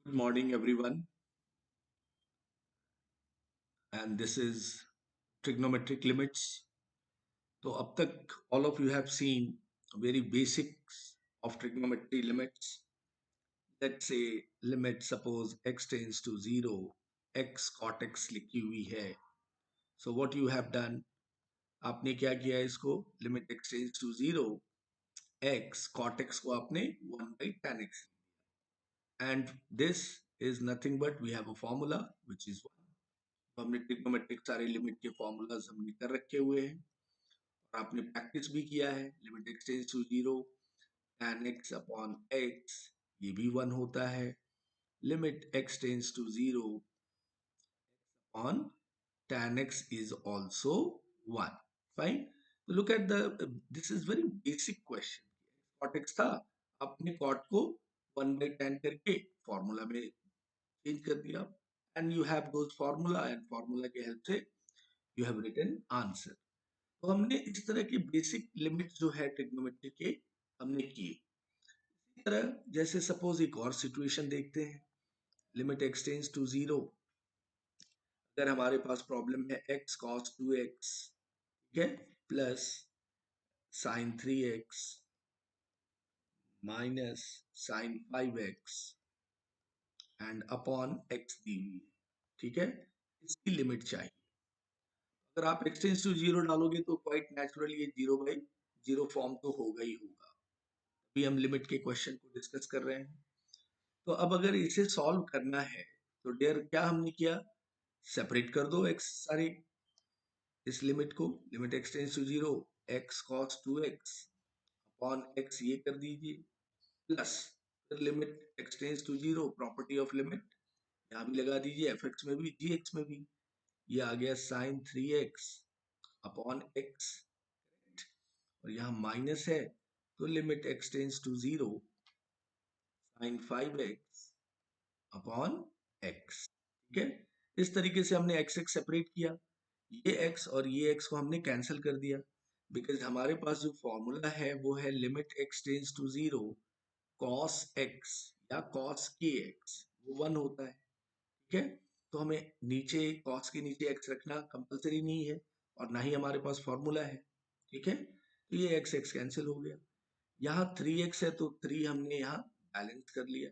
Good morning, everyone, and this is trigonometric limits. So, up तक all of you have seen very basics of trigonometry limits. Let's say limit suppose x tends to zero, x cot x लिखी हुई है. So, what you have done? आपने क्या किया इसको? Limit x tends to zero, x cot x को आपने 1 by tan x, and this is nothing but we have a formula which is 1. तो हमने ट्रिग्नोमेट्रिक सारे लिमिट के फॉर्मूलाज हमने कर रखे हुए हैं और आपने प्रैक्टिस भी किया है. Limit x tends to zero, tan x upon x ये भी 1 होता है. Limit x tends to zero upon tan x is also 1. Fine. So look at this is very basic question. Cot x था, आपने cot को 1 by tan करके formula में change कर दिया, and you have those formula and formula के help से you have written answer. तो हमने इस तरह के बेसिक लिमिट जो है ट्रिग्नोमेट्री के हमने किए. इसी तरह जैसे सपोज एक और सिचुएशन देखते हैं. Limit x tends to zero, अगर हमारे पास प्रॉब्लम है x cos 2x, ठीक है, plus sin 3x minus sin 5x and upon x दी हुई, ठीक है. इसकी लिमिट चाहिए. अगर आप x टेंड्स टू जीरो डालोगे तो क्वाइट नेचुरली ये 0/0 फॉर्म तो होगा ही होगा. अभी हम लिमिट के क्वेश्चन को डिस्कस कर रहे हैं. तो अब अगर इसे सॉल्व करना है तो डियर क्या हमने किया, सेपरेट कर दो x सारे, इस लिमिट को. Limit x tends to zero, x cos 2x upon x ये कर दीजिए, प्लस फिर limit x tends to zero, property of limit यहाँ भी लगा दीजिए, fx में भी gx में भी. ये आ गया sin 3x अपॉन x, और यहाँ माइनस है तो limit x tends to zero sin 5x upon x, ठीक है. इस तरीके से हमने x x सेपरेट किया. ये x और ये x को हमने कैंसिल कर दिया, बिकॉज हमारे पास जो फॉर्मूला है वो है limit x tends to zero cos x या cos kx, वो 1 होता है, ठीक है. तो हमें नीचे cos के नीचे x रखना कंपलसरी नहीं है और ना ही हमारे पास फॉर्मूला है, ठीक है. तो ये x x कैंसिल हो गया. यहाँ 3x है तो 3 हमने यहाँ बैलेंस कर लिया.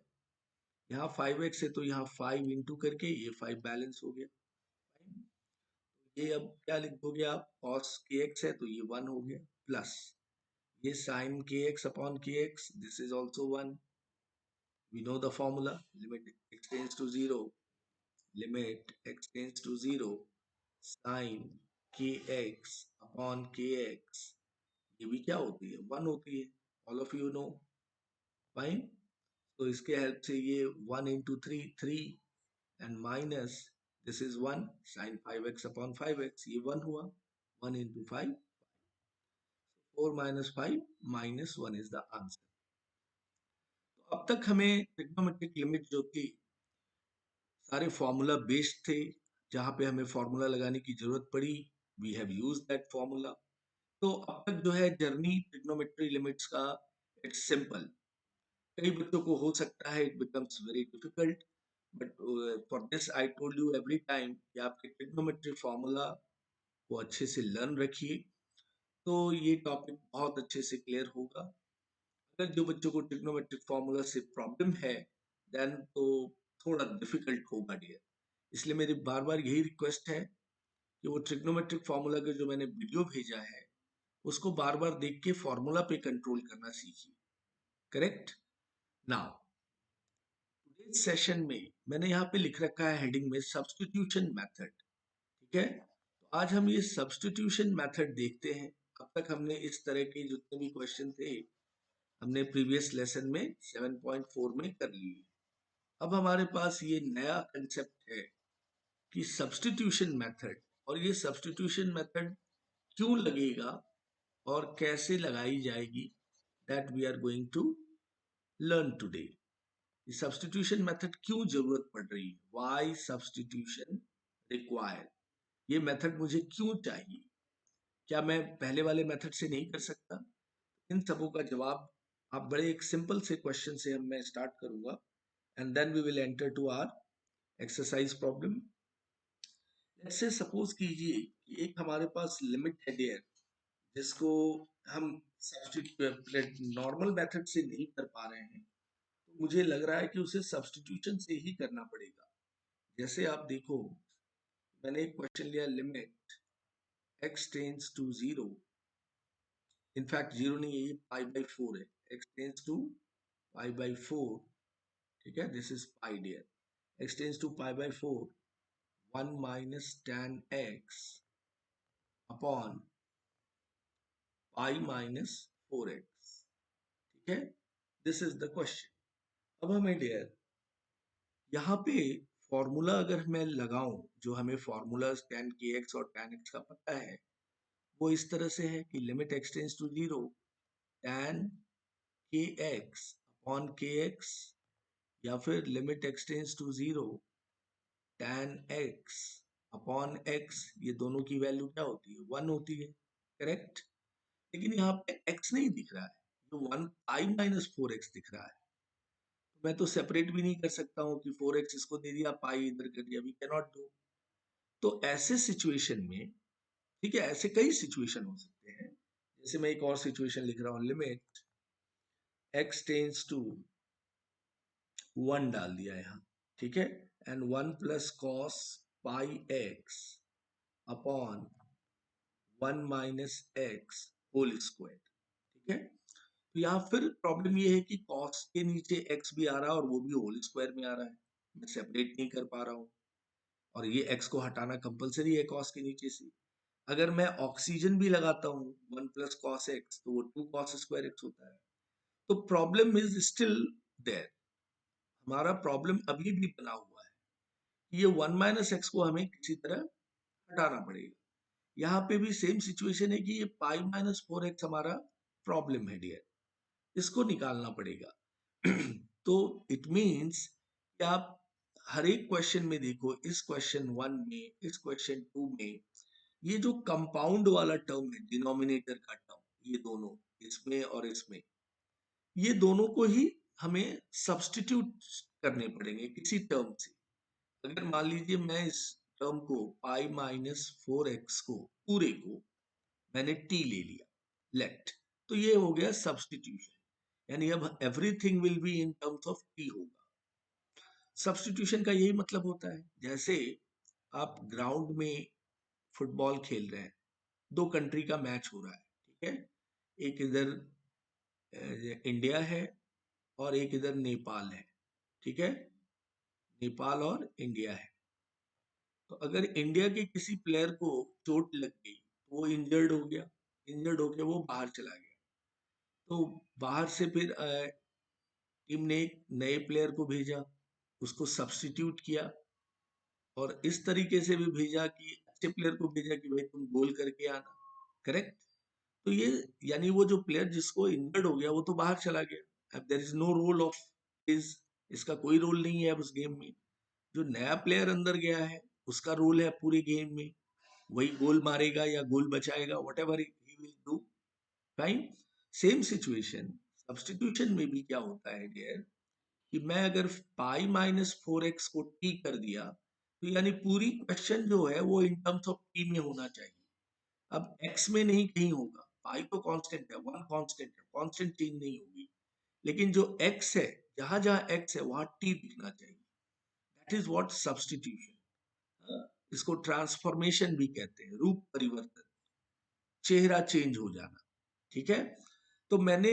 यहाँ 5x है तो यहाँ 5 इंटू करके ये 5 बैलेंस हो गया. ये अब क्या लिखोगे आप, cos kx है तो ये 1 हो गया, प्लस ये sin kx upon kx, this is also 1. We know the formula, limit x tends to zero, limit x tends to zero sin kx upon kx, ये भी क्या होती है, 1 होती है. All of you know. Fine. तो इसके हेल्प से ये 1 into 3 3 and minus this is 1 sin 5x upon 5x, ये 1 हुआ. 1 into 5, 4 minus 5 minus 1 is the answer. तो अब तक हमें ट्रिग्नोमेट्रिक लिमिट जो थी सारे फॉर्मूला बेस्ड थे, जहां पे हमें फॉर्मूला लगाने की जरूरत पड़ी we have used that formula. तो अब तक जो है जर्नी ट्रिग्नोमेट्री लिमिट्स का इट्स सिंपल. कई बच्चों को हो सकता है it becomes very difficult, but for this I told you every time कि आपके ट्रिग्नोमेट्री फॉर्मूला को अच्छे से लर्न रखिए, तो ये टॉपिक बहुत अच्छे से क्लियर होगा. अगर जो बच्चों को ट्रिग्नोमेट्रिक फॉर्मूला से प्रॉब्लम है देन तो थोड़ा डिफिकल्ट होगा डियर. इसलिए मेरी बार बार यही रिक्वेस्ट है कि वो ट्रिग्नोमेट्रिक फॉर्मूला का जो मैंने वीडियो भेजा है उसको बार बार देख के फॉर्मूला पे कंट्रोल करना सीखिए. करेक्ट. नाउ टुडेज सेशन में मैंने यहाँ पे लिख रखा है हेडिंग में सब्स्टिट्यूशन मेथड, ठीक है. तो आज हम ये सब्स्टिट्यूशन मेथड देखते हैं. अब तक हमने इस तरह के जितने भी क्वेश्चन थे हमने प्रीवियस लेसन में 7.4 में कर लिए. अब हमारे पास ये नया कंसेप्ट है कि सब्स्टिट्यूशन मेथड, और ये सब्स्टिट्यूशन मेथड क्यों लगेगा और कैसे लगाई जाएगी, that we are going to learn today. Substitution method क्यों जरूरत पड़ रही है, व्हाई सब्स्टिट्यूशन रिक्वायर्ड, ये मेथड मुझे क्यों चाहिए, क्या मैं पहले वाले मेथड से नहीं कर सकता. इन सबों का जवाब आप बड़े एक सिंपल से क्वेश्चन से मैं स्टार्ट करूंगा. and then we will enter to our exercise problem. Let's say suppose कीजिए कि एक हमारे पास लिमिट है देयर जिसको हम सब्स्टिट्यूट नॉर्मल मेथड से नहीं कर पा रहे हैं, तो मुझे लग रहा है कि उसे सब्स्टिट्यूशन से ही करना पड़ेगा। जैसे आप देखो, मैंने एक क्वेश्चन लिया, limit x tends to zero, in fact zero नहीं है, ये पाई बाई फोर है, x tends to pi by four, ठीक है, this is pi dear, x tends to pi by four, 1 minus tan x अपॉन पाई माइनस 4x, ठीक है, this is the question. अब हमें डियर यहाँ पे फॉर्मूला अगर मैं लगाऊं, जो हमें फॉर्मूला tan kx और tan x का पता है, वो इस तरह से है कि limit x tends to zero, tan kx upon kx, या फिर limit x tends to zero, tan x upon x, ये दोनों की वैल्यू क्या होती है, 1 होती है, करेक्ट। लेकिन यहाँ पे x नहीं दिख रहा है, जो 1 i माइनस 4x दिख रहा है, तो मैं तो सेपरेट भी नहीं कर सकता हूँ कि 4x इसको दे दिया, पाई इधर कर दिया, वी कैन नॉट डू। तो ऐसे सिचुएशन में, ठीक है, ऐसे कई सिचुएशन हो सकते हैं, जैसे मैं एक और सिचुएशन लिख रहा हूँ, लिमिट x टेंड्स टू 1 डाल दिया यहाँ, ठीक है, and 1 plus cos pi x upon 1 minus x whole square, ठीक है। तो यहाँ फिर प्रॉब्लम ये है कि कॉस के नीचे x भी आ रहा है और वो भी होल स्क्वायर में आ रहा है, मैं सेपरेट नहीं कर पा रहा हूँ, और ये x को हटाना कंपलसरी है कॉस के नीचे से। अगर मैं ऑक्सीजन भी लगाता हूँ 1 प्लस कॉस एक्स, तो वो 2 कॉस स्क्वायर एक्स होता है। तो प्रॉब्लम इज स्टिल देयर, हमारा प्रॉब्लम अभी भी बना हुआ है, ये 1 माइनस एक्स को हमें किसी तरह हटाना पड़ेगा। यहाँ पे भी सेम सिचुएशन है कि ये पाई माइनस 4x हमारा प्रॉब्लम है डियर, इसको निकालना पड़ेगा। तो इट मीन्स कि आप हर एक क्वेश्चन में देखो, इस क्वेश्चन 1 में, इस क्वेश्चन 2 में, ये जो कंपाउंड वाला टर्म है, डिनोमिनेटर का टर्म, ये दोनों, इसमें और इसमें, ये दोनों को ही हमें सब्स्टिट्यूट करने पड़ेंगे किसी टर्म से। अगर मान लीजिए मैं इस टर्म को पाई माइनस 4x को पूरे को मैंने t ले लिया, लेट, तो ये हो गया सब्स्टिट्यूशन, यानी अब everything will be in terms of t होगा। सब्स्टिट्यूशन का यही मतलब होता है, जैसे आप ग्राउंड में फुटबॉल खेल रहे हैं, दो कंट्री का मैच हो रहा है, ठीक है, एक इधर इंडिया है और एक इधर नेपाल है, ठीक है, नेपाल और इंडिया है। तो अगर इंडिया के किसी प्लेयर को चोट लग गई तो वो इंजर्ड हो गया, इंजर्ड होके वो बाहर चला गया, तो बाहर से फिर टीम ने एक नए प्लेयर को भेजा, उसको सब्स्टिट्यूट किया, और इस तरीके से भी भेजा कि अच्छे प्लेयर को भेजा कि भाई तुम गोल करके आना, करेक्ट। तो ये, यानी वो जो प्लेयर जिसको इंजर्ड हो गया वो तो बाहर चला गया, अब there is no role of his, इसका कोई रोल नहीं है अब उस गेम में। जो नया प्लेयर अंदर गया है उसका रोल है पूरे गेम में, वही गोल मारेगा या गोल बचाएगा, what ever he will do, fine. Same situation substitution में भी क्या होता है डियर, कि मैं अगर पाई माइनस 4x को t कर दिया, तो यानी पूरी क्वेश्चन जो है वो इन टर्म्स ऑफ t में होना चाहिए। अब x में नहीं कहीं होगा, पाई तो कांस्टेंट है, वन कांस्टेंट है, कांस्टेंट चेंज नहीं होगी, लेकिन जो x है, जहां जहां x है वहां t दिखना चाहिए, दैट इज व्हाट सब्स्टिट्यूशन। इसको ट्रांसफॉर्मेशन भी कहते हैं, रूप परिवर्तन, चेहरा चेंज हो जाना, ठीक है। तो मैंने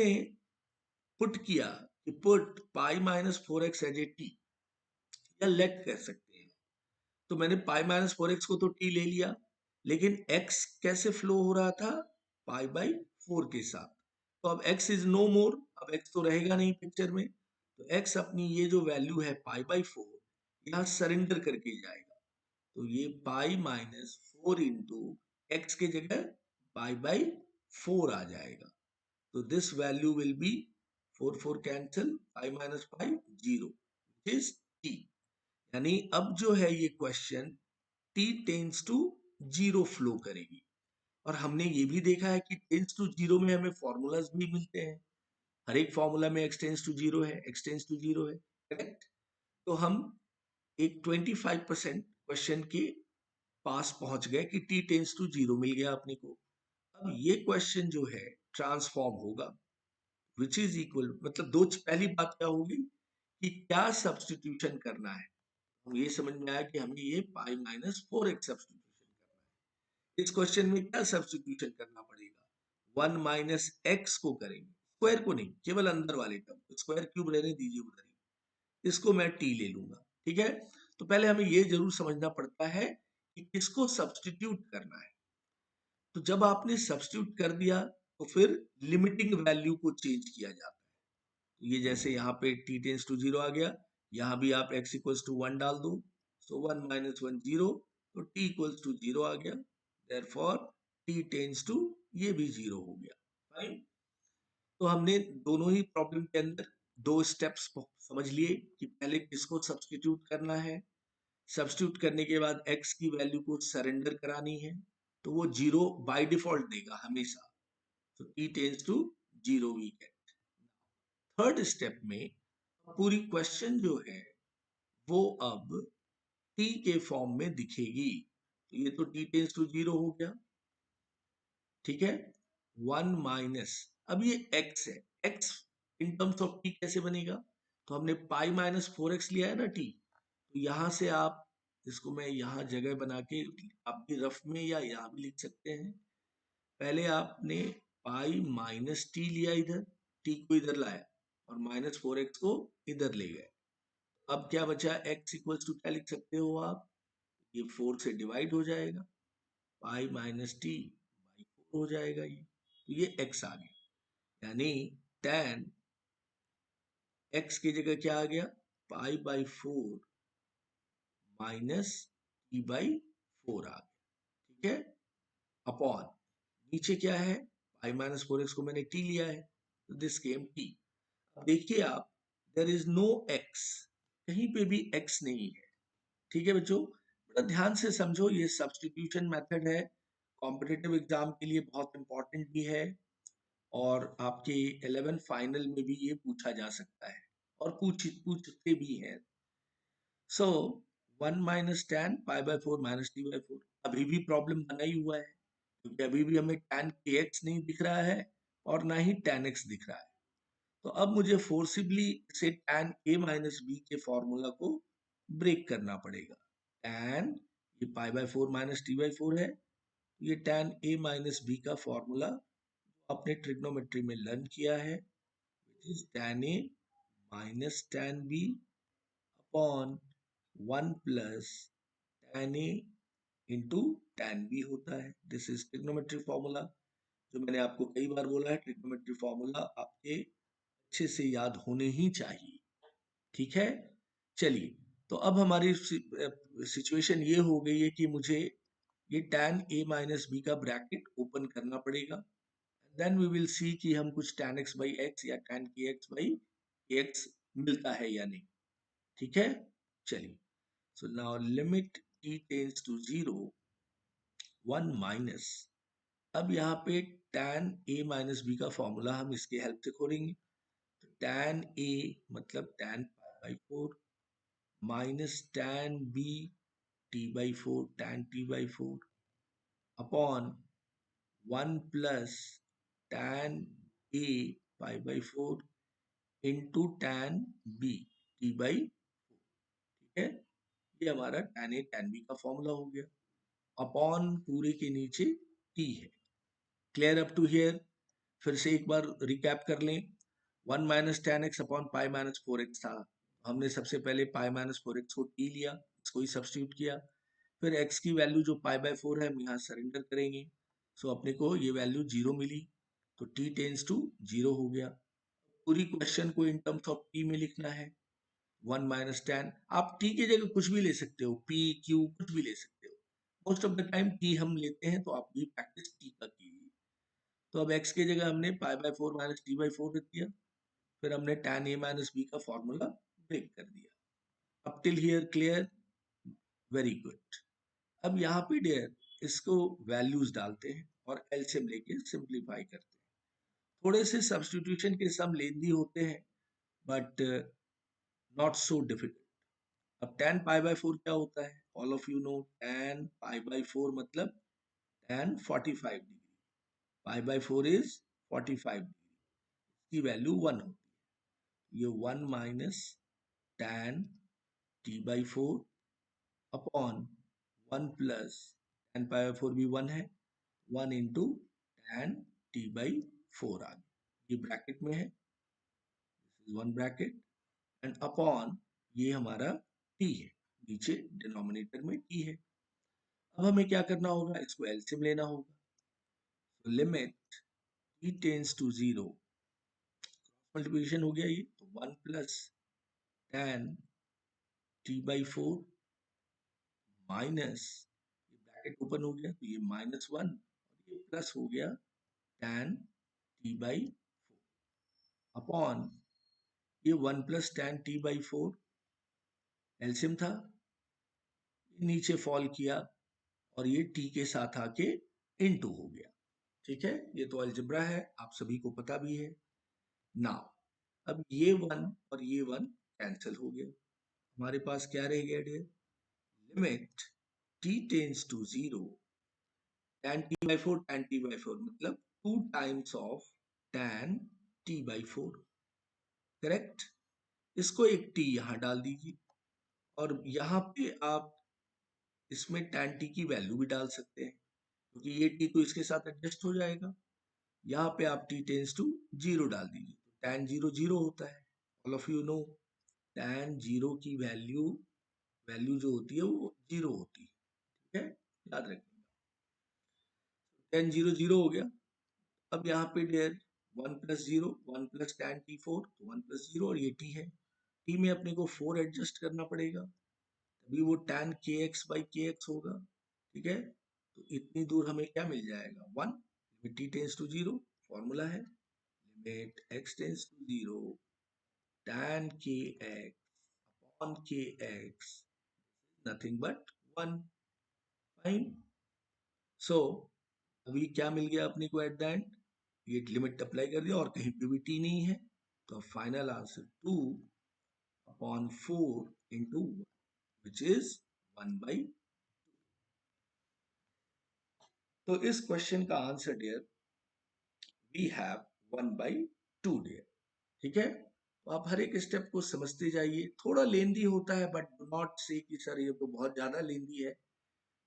पुट किया कि put pi minus 4x as a T, या लेट कह सकते हैं। तो मैंने पाई माइनस 4x को तो t ले लिया, लेकिन x कैसे फ्लो हो रहा था, पाई बाई 4 के साथ। तो अब x इज नो मोर, अब x तो रहेगा नहीं पिक्चर में, तो x अपनी ये जो वैल्यू है पाई बाई 4, यहाँ सरेंडर करके जाएगा, तो ये पाई माइनस 4 इंटू एक्स की जगह पाई बाई 4 आ जाएगा। तो this value will be 4 4 cancel, pi minus pi 0, which is t। यानी अब जो है ये question t tends to 0 flow करेगी, और हमने ये भी देखा है कि टेंस टू 0 में हमें फॉर्मूलाज भी मिलते हैं, हर एक फॉर्मूला में x टेंस टू 0 है, x टेंस टू 0 है, करेक्ट। तो हम एक 25% क्वेश्चन के पास पहुंच गए कि t टेंस टू 0 मिल गया अपने को। अब ये क्वेश्चन जो है ट्रांसफॉर्म होगा, विच इज इक्वल, मतलब पहली बात क्या होगी कि क्या सब्सटीट्यूशन करना है। हम ये समझ में आया कि हमें ये पाई माइनस 4x सब्सटीट्यूशन करना है। इस क्वेश्चन में क्या सब्सटीट्यूशन करना पड़ेगा, 1 माइनस एक्स को करेंगे, स्क्वायर को नहीं, केवल अंदर वाले टर्म, स्क्वायर क्यूब रहने दीजिए उधर ही, इसको मैं t ले लूंगा। ठीक है, तो पहले हमें ये जरूर समझना पड़ता है कि किसको सब्सटीट्यूट करना है। तो जब आपने सब्सटीट्यूट कर दिया तो फिर लिमिटिंग वैल्यू को चेंज किया जाता है। तो ये जैसे यहाँ पे t टेंस टू 0 आ गया, यहाँ भी आप x इक्वल्स टू 1 डाल दो, सो 1 माइनस 1 0, तो t इक्वल्स टू 0 आ गया, देयरफॉर t टेंस टू, ये भी 0 हो गया। फाइन। तो हमने दोनों ही प्रॉब्लम के अंदर दो स्टेप्स समझ लिए कि पहले किसको सब्सटीट्यूट करना है, सब्स्टिट्यूट करने के बाद x की वैल्यू को सरेंडर करानी है, तो वो 0 बाय डिफॉल्ट देगा हमेशा। तो t tends to 0 we get. Third step में पूरी क्वेश्चन जो है वो अब t के फॉर्म में दिखेगी। तो ये तो t टेंस टू 0 हो गया, ठीक है। 1 माइनस, अब ये x है, x in terms of t कैसे बनेगा, तो हमने पाई माइनस 4x लिया है ना t, तो यहां से आप इसको मैं यहाँ जगह बना के आपकी रफ में या यहाँ भी लिख सकते हैं। पहले आपने पाई माइनस टी लिया, इधर टी को इधर लाया और माइनस 4x को इधर ले गए। अब क्या बचा, x इक्वल्स टू क्या लिख सकते हो आप, ये 4 से डिवाइड हो जाएगा, पाई माइनस टी बाई 4 हो जाएगा ये, तो ये x आ गया, यानी tan x की जगह क्या आ गया, pi by 4 minus T by 4 आ गया, ठीक है, अपॉन नीचे क्या है, पाई माइनस 4x को मैंने t लिया है, तो दिस केम t। अब देखिए आप, देयर इज नो x, कहीं पे भी x नहीं है। ठीक है बच्चों, बड़ा ध्यान से समझो, ये सब्स्टिट्यूशन मेथड है, कॉम्पिटिटिव एग्जाम के लिए बहुत इंपॉर्टेंट भी है, और आपके 11 फाइनल में भी ये पूछा जा सकता है, और पूछते भी हैं। सो 1 minus tan pi by 4 minus T by 4, अभी भी प्रॉब्लम बना ही हुआ है, क्योंकि अभी भी हमें tan kx नहीं दिख रहा है और ना ही tan x दिख रहा है। तो अब मुझे फोर्सिबली से tan a माइनस बी के फॉर्मूला को ब्रेक करना पड़ेगा। tan, ये pi by 4 minus T by 4 है, ये tan a माइनस बी का फॉर्मूला आपने ट्रिग्नोमेट्री में लर्न किया है, which is tan a minus tan b upon 1 plus tan a into tan b होता है। दिस इज ट्रिग्नोमेट्री फॉर्मूला, जो मैंने आपको कई बार बोला है, ट्रिग्नोमेट्री फॉर्मूला आपके अच्छे से याद होने ही चाहिए, ठीक है। चलिए, तो अब हमारी सिचुएशन ये हो गई है कि मुझे ये tan a माइनस बी का ब्रैकेट ओपन करना पड़ेगा, देन वी विल सी कि हम कुछ tan x बाई एक्स या tan kx बाई x मिलता है या नहीं, ठीक है। चलिए, so now limit t tends to 0, 1 minus, अब यहाँ पे tan a माइनस बी का फॉर्मूला हम इसके हेल्प से खोलेंगे। तो tan a मतलब tan pi by 4 minus tan b t by 4 tan t by 4 upon 1 plus tan a pi by 4 into tan b t by 4, ठीक है। ये हमारा tan a tan b का फॉर्मूला हो गया, अपॉन पूरे के नीचे t है। क्लियर अप टू हियर, फिर से एक बार रिकैप कर लें। 1 माइनस tan x अपॉन पाई माइनस 4x था, हमने सबसे पहले पाई माइनस 4x को t लिया, इसको ही सब्स्टिट्यूट किया, फिर x की वैल्यू जो पाई बाय 4 है हम यहाँ सरेंडर करेंगे, सो अपने को ये वैल्यू 0 मिली, तो t टेंस टू 0 हो गया। पूरी क्वेश्चन को इन टर्म्स ऑफ t में लिखना है, 1 माइनस tan, आप t की जगह कुछ भी ले सकते हो, p q कुछ भी ले सकते हो, most of the time t हम लेते हैं, तो आप भी प्रैक्टिस t का कीजिए। तो अब x की जगह हमने pi by 4 minus T by 4 रख दिया, फिर हमने tan a माइनस b का फॉर्मूला ब्रेक कर दिया। अब till here clear, very good. अब यहाँ पे डियर इसको वैल्यूज डालते हैं और एलसीएम लेके सिंप्लीफाई करते हैं। थोड़े से सब्स्टिट्यूशन के सम लेंदी होते हैं, बट नॉट सो डिफिकल्ट, अब tan पाई बाय 4 क्या होता है? All of you no tan pi by 4 मतलब tan 45 degree. Pi by 4 is 45 degree, की वैल्यू 1 होती है। ये 1 minus tan t by 4 upon 1 plus tan pi by 4 भी 1 है, 1 इंटू tan t बाई 4 आ गया। ये ब्रैकेट में है, this is one bracket, and upon ये हमारा t है, नीचे डिनोमिनेटर में t है। अब हमें क्या करना होगा? इसको एलसीएम लेना होगा। तो limit t tends to 0, multiplication हो गया ये, तो 1 plus tan t by 4 minus, ये ब्रैकेट ओपन हो गया तो ये -1, और ये प्लस हो गया tan t बाई 4 अपॉन ये 1 plus tan t by 4 LCM था, नीचे फॉल किया और ये t के साथ आके इनटू हो गया। ठीक है, ये तो अलजेब्रा है, आप सभी को पता भी है। नाउ अब ये 1 और ये 1 कैंसिल हो गया, हमारे पास क्या रह गया dear? Limit t tends to 0, tan t by 4, tan t by 4 मतलब 2 times of tan t by 4, correct. इसको एक t यहाँ डाल दीजिए, और यहाँ पे आप इसमें tan t की वैल्यू भी डाल सकते हैं, क्योंकि ये t तो इसके साथ एडजस्ट हो जाएगा। यहाँ पे आप t टेंस टू 0 डाल दीजिए, तो tan 0 0 होता है। All of you no tan 0 की वैल्यू वैल्यू जो होती है वो 0 होती है, ठीक है, याद रखिएगा। tan 0 0 हो गया। अब यहाँ पे dear 1 plus 0, 1 plus tan t4, तो 1 प्लस 0, और ये t है, t में अपने को 4 एडजस्ट करना पड़ेगा, तभी वो tan kx बाई kx होगा। ठीक है, तो इतनी दूर हमें क्या मिल जाएगा? 1। Limit t tends to 0, formula है limit x tends to 0 tan kx upon kx, nothing but 1। Fine. So अभी क्या मिल गया अपने को एट द एंड? ये लिमिट अप्लाई कर दिया और कहीं पे भी t नहीं है, तो final answer 2 upon 4 into 1 which is 1 by. तो इस क्वेश्चन का answer dear we have 1 by 2 dear. ठीक है, तो आप हर एक स्टेप को समझते जाइए, थोड़ा लेंदी होता है, बट डू नॉट से कि सर ये तो बहुत ज्यादा लेंदी है।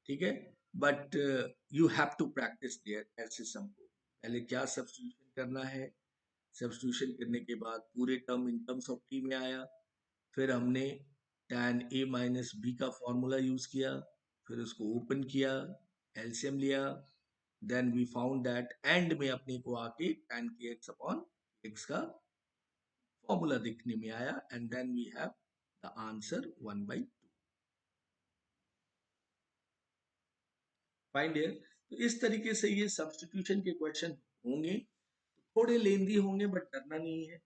ठीक है, but you have to practice dear ऐसे सम को। पहले क्या सब्स्टिट्यूशन करना है, सब्स्टिट्यूशन करने के बाद पूरे term in terms of T में आया, फिर हमने tan a माइनस बी का फॉर्मूला यूज किया, फिर उसको ओपन किया, एलसीएम लिया, then we found that end में अपने को आके tan kx अपॉन x का फॉर्मूला दिखने में आया, and then we have the answer 1 by 2। Fine dear, तो इस तरीके से ये सब्स्टिट्यूशन के क्वेश्चन होंगे, थोड़े लेंदी होंगे, बट डरना नहीं है,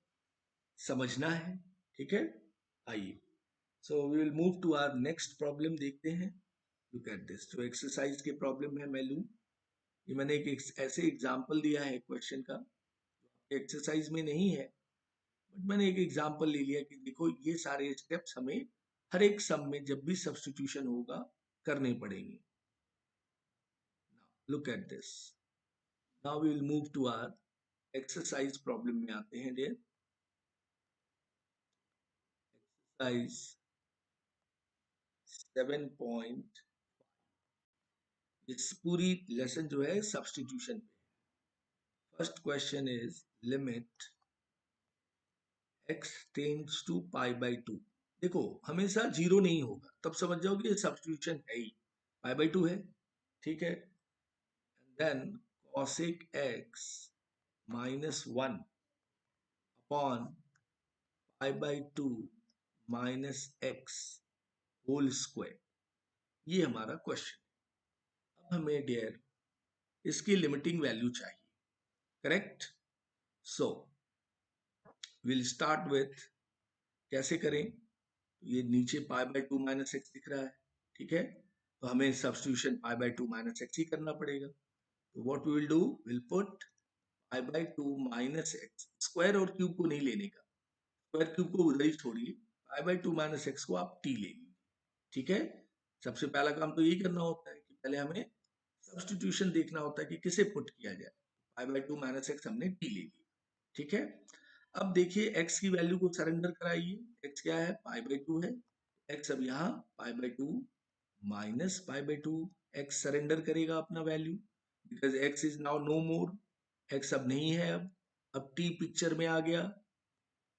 समझना है। ठीक है, आइए, so we will move to our next problem, देखते हैं। लुक एट दिस, जो एक्सरसाइज के प्रॉब्लम है मैं लूँ, ये मैंने एक ऐसे एग्जाम्पल दिया है क्वेश्चन का, एक्सरसाइज में नहीं है, बट मैंने एक एग्जाम्पल ले लिया कि देखो ये सारे स्टेप्स हमें हर एक सम में जब भी सब्स्टिट्यूशन होगा करने पड़ेंगे। Look at this, now we will move to our exercise problem में आते हैं डियर। एक्सरसाइज 7. इस पूरी लेसन जो है सब्स्टिट्यूशन पे। First question is limit x tends to pi by 2। देखो हमेशा 0 नहीं होगा, तब समझ जाओ कि ये सब्स्टिट्यूशन है ही, पाई बाई 2 है। ठीक है, then cosec x minus 1 upon pi by 2 minus x whole square, ये हमारा क्वेश्चन। अब हमें डियर इसकी लिमिटिंग वैल्यू चाहिए, correct. So will start with, कैसे करें? ये नीचे पाई बाई 2 माइनस एक्स दिख रहा है, ठीक है, तो हमें substitution pi by 2 minus x ही करना पड़ेगा। तो what we will do, will put pi by 2 minus x, square और क्यूब को नहीं लेने का, स्क्वायर क्यूब को उधर ही छोड़िए, पाई बाई 2 माइनस एक्स को आप टी ले लीजिए। ठीक है, सबसे पहला काम तो यही करना होता है कि पहले हमें सब्स्टिट्यूशन देखना होता है कि किसे पुट किया जाए। पाई/2 माइनस एक्स हमने टी ले लिया, ठीक है। अब देखिए x की वैल्यू को सरेंडर कराइए। x क्या है, पाई/2 है। x अब यहाँ पाई/2 माइनस पाई/2, x सरेंडर करेगा अपना value, because x is now no more, x अब नहीं है। अब t पिक्चर में आ गया,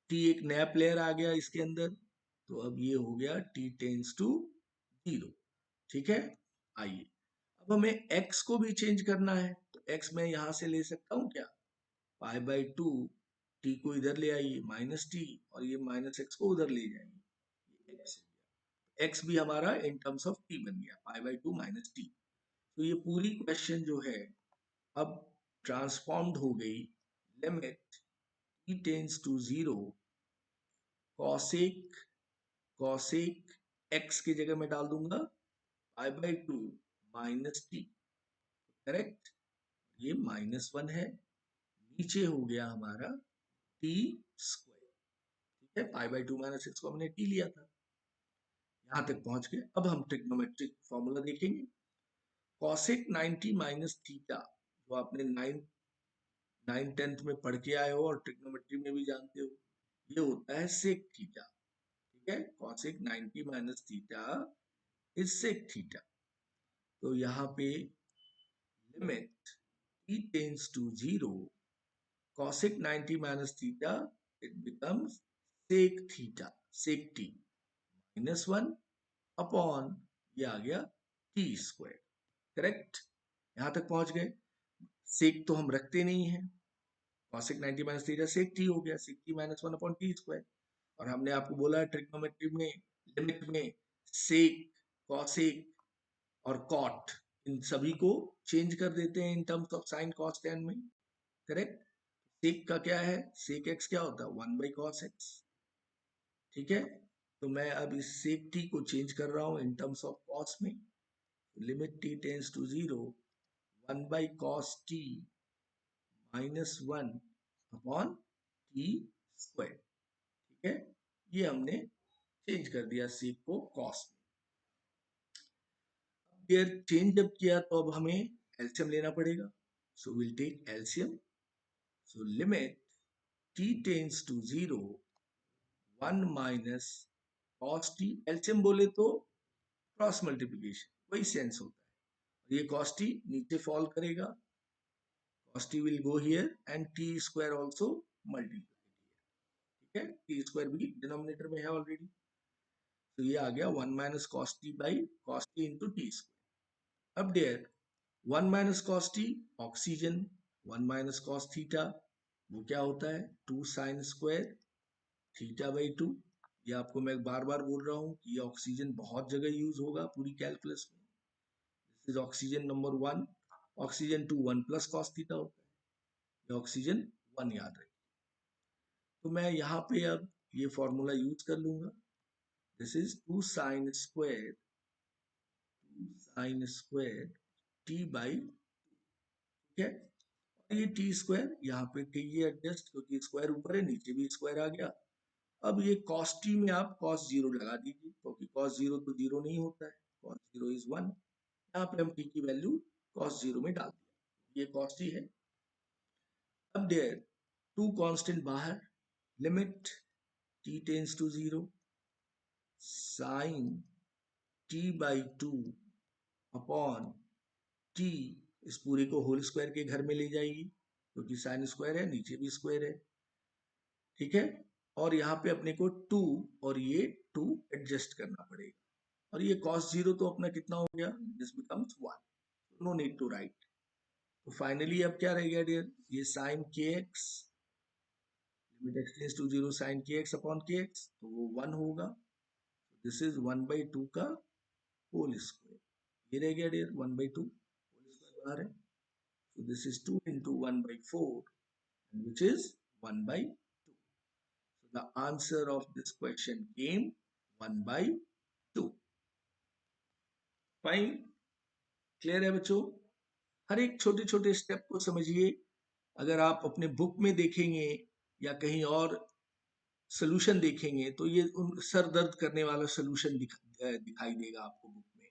t एक नया प्लेयर आ गया इसके अंदर, तो अब ये हो गया t टेंस टू 0, ठीक है। आइए अब हमें x को भी चेंज करना है, तो x मैं यहाँ से ले सकता हूँ क्या, पाई/2, t को इधर ले आइए माइनस टी, और ये माइनस एक्स को उधर ले जाइए, x हो गया। x भी हमारा इन टर्म्स ऑफ t बन गया, पाई/2 माइनस टी। तो ये पूरी क्वेश्चन जो है अब ट्रांसफॉर्म्ड हो गई। Limit t tends to 0, cosec cosec x की जगह में डाल दूंगा पाई/2 माइनस टी, करेक्ट। ये -1 है, नीचे हो गया हमारा टी स्क्वायर, ठीक है। पाई/2 माइनस एक्स को हमने टी लिया था, यहाँ तक पहुंच गए। अब हम ट्रिग्नोमेट्रिक फॉर्मूला देखेंगे। कॉसेक 90 माइनस थीटा, जो आपने 9 10th में पढ़ के आए हो और ट्रिग्नोमेट्री में भी जानते हो, ये होता है सेक थीटा, ठीक है। Cosec 90 minus theta is sec theta. तो यहाँ पे limit t tends to 0, cosec 90 minus theta, it becomes sec theta, sec t -1 upon ये आ गया t स्क्वायर, करेक्ट। यहां तक पहुंच गए। सेक तो हम रखते नहीं है, cosec 90 minus theta sec t हो गया, sec t -1 upon t square. और हमने आपको बोला ट्रिग्नोमेट्री में लिमिट में सेक, कॉसेक और कॉट, इन सभी को चेंज कर देते हैं इन terms of sine cos tan में, करेक्ट। सेक का क्या है, सेक एक्स क्या होता है, 1/cos x, ठीक है। तो मैं अब इस सेक टी को चेंज कर रहा हूं इन टर्म्स ऑफ कॉस में। Limit t tends to 0, 1/cos t -1 upon t square, ठीक है। ये हमने चेंज कर दिया सेक को कॉस में। अब चेंज जब किया तो अब हमें एलसीएम लेना पड़ेगा, so will take LCM. So limit t tends to 0, 1 minus cos t, LCM बोले तो क्रॉस मल्टीप्लिकेशन, वही सेंस होता है। ये कॉस टी नीचे फॉल करेगा, cos t will go here and t square also multiply, ठीक है। टी स्क्वायर भी डिनोमिनेटर में है ऑलरेडी, तो ये आ गया 1 minus cos t by cos t into t square. अब there 1 minus cos t oxygen, 1 minus cos theta वो क्या होता है, 2 साइन स्क्वायर थीटा/2। ये आपको मैं बार बार बोल रहा हूँ कि ये ऑक्सीजन बहुत जगह यूज होगा पूरी कैलकुलस में। This is oxygen number 1, oxygen 2 1 plus cos theta होता है, ये ऑक्सीजन 1 याद रखिए। तो मैं यहाँ पे अब ये फॉर्मूला यूज कर लूंगा, this is 2 sine square t/2, ठीक है। और ये टी स्क्वायर यहाँ पे कीजिए एडजस्ट, क्योंकि स्क्वायर ऊपर है नीचे भी स्क्वायर आ गया। अब ये cos t में आप cos 0 लगा दीजिए, क्योंकि cos 0 तो 0 नहीं होता है, cos 0 इज 1। यहाँ पे हम t की वैल्यू cos 0 में डाल दिया, ये cos t है। अब देयर 2 कांस्टेंट बाहर, limit t tends to 0, sin t/2 upon t, इस पूरे को होल स्क्वायर के घर में ले जाएगी, क्योंकि साइन स्क्वायर है नीचे भी स्क्वायर है, ठीक है। और यहाँ पे अपने को 2 और ये 2 एडजस्ट करना पड़ेगा, और ये cos 0 तो अपना कितना हो गया, this becomes 1, no need to write. तो फाइनली अब क्या रह गया डियर, ये sin kx, limit x tends to 0 sin kx upon kx, तो वो 1 होगा। दिस इज 1/2 का होल स्क्वायर, ये रह गया डियर 1/2, होल स्क्वायर बाहर है, so this is 2 into 1/4, which is 1/2. So the answer of this question came 1/2. Fine, clear है बच्चों। हर एक छोटे छोटे स्टेप को समझिए। अगर आप अपने बुक में देखेंगे या कहीं और सोल्यूशन देखेंगे तो ये सर दर्द करने वाला सोल्यूशन दिखाई देगा आपको बुक में,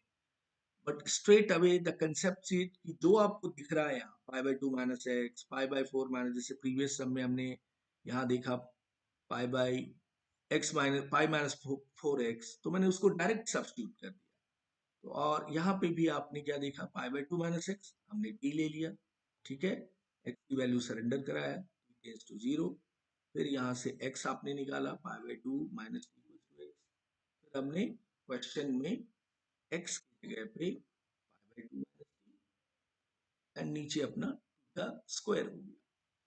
but straight away the concept seat कि जो आपको दिख रहा है यहाँ पाई by two minus x, pi by four minus, जैसे प्रीवियस सम में हमने यहाँ देखा pi by x minus pi minus four x, तो मैंने उसको डायरेक्ट सब्स्टिट्यूट कर दिया। तो और यहाँ पे भी आपने क्या देखा, pi by two minus x हमने टी ले लिया, ठीक है, एक्स की वैल्यू सरेंडर कराया टेंस टू जीरो, फिर यहाँ से एक्स आपने निकाला pi by two minus equal to x, फिर हमने क्वेश्चन में एक्स की जगह पे pi by two minus and नीचे अपना का स्क्वायर हो गया,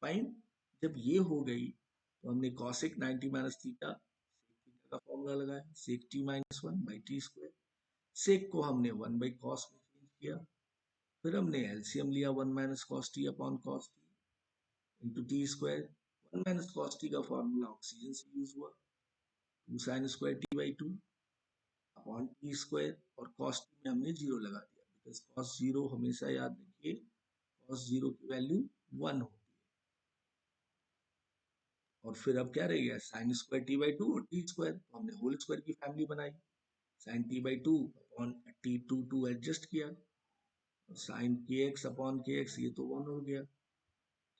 फाइन। जब ये हो गई तो हमने कॉसेक 90 माइनस थीटा का फॉर्मूला लगाया, sec t minus one by t square, sec को हमने वन बाई कॉस में चेंज किया, फिर हमने एलसीएम लिया one minus cos t upon cos t into t square, one minus cos t का फॉर्मूला ऑक्सीजन से यूज हुआ, two sine square t by two upon t square, और cos t में हमने जीरो लगा दिया, बिकॉज कॉस जीरो हमेशा याद रखिए कॉस जीरो की वैल्यू वन होती है, और फिर अब क्या रह गया sine square t by two और टी स्क्वायर, तो हमने होल स्क्वायर की फैमिली बनाई, sine t by two upon t two two adjust किया, sine k x upon k x ये तो वन हो गया,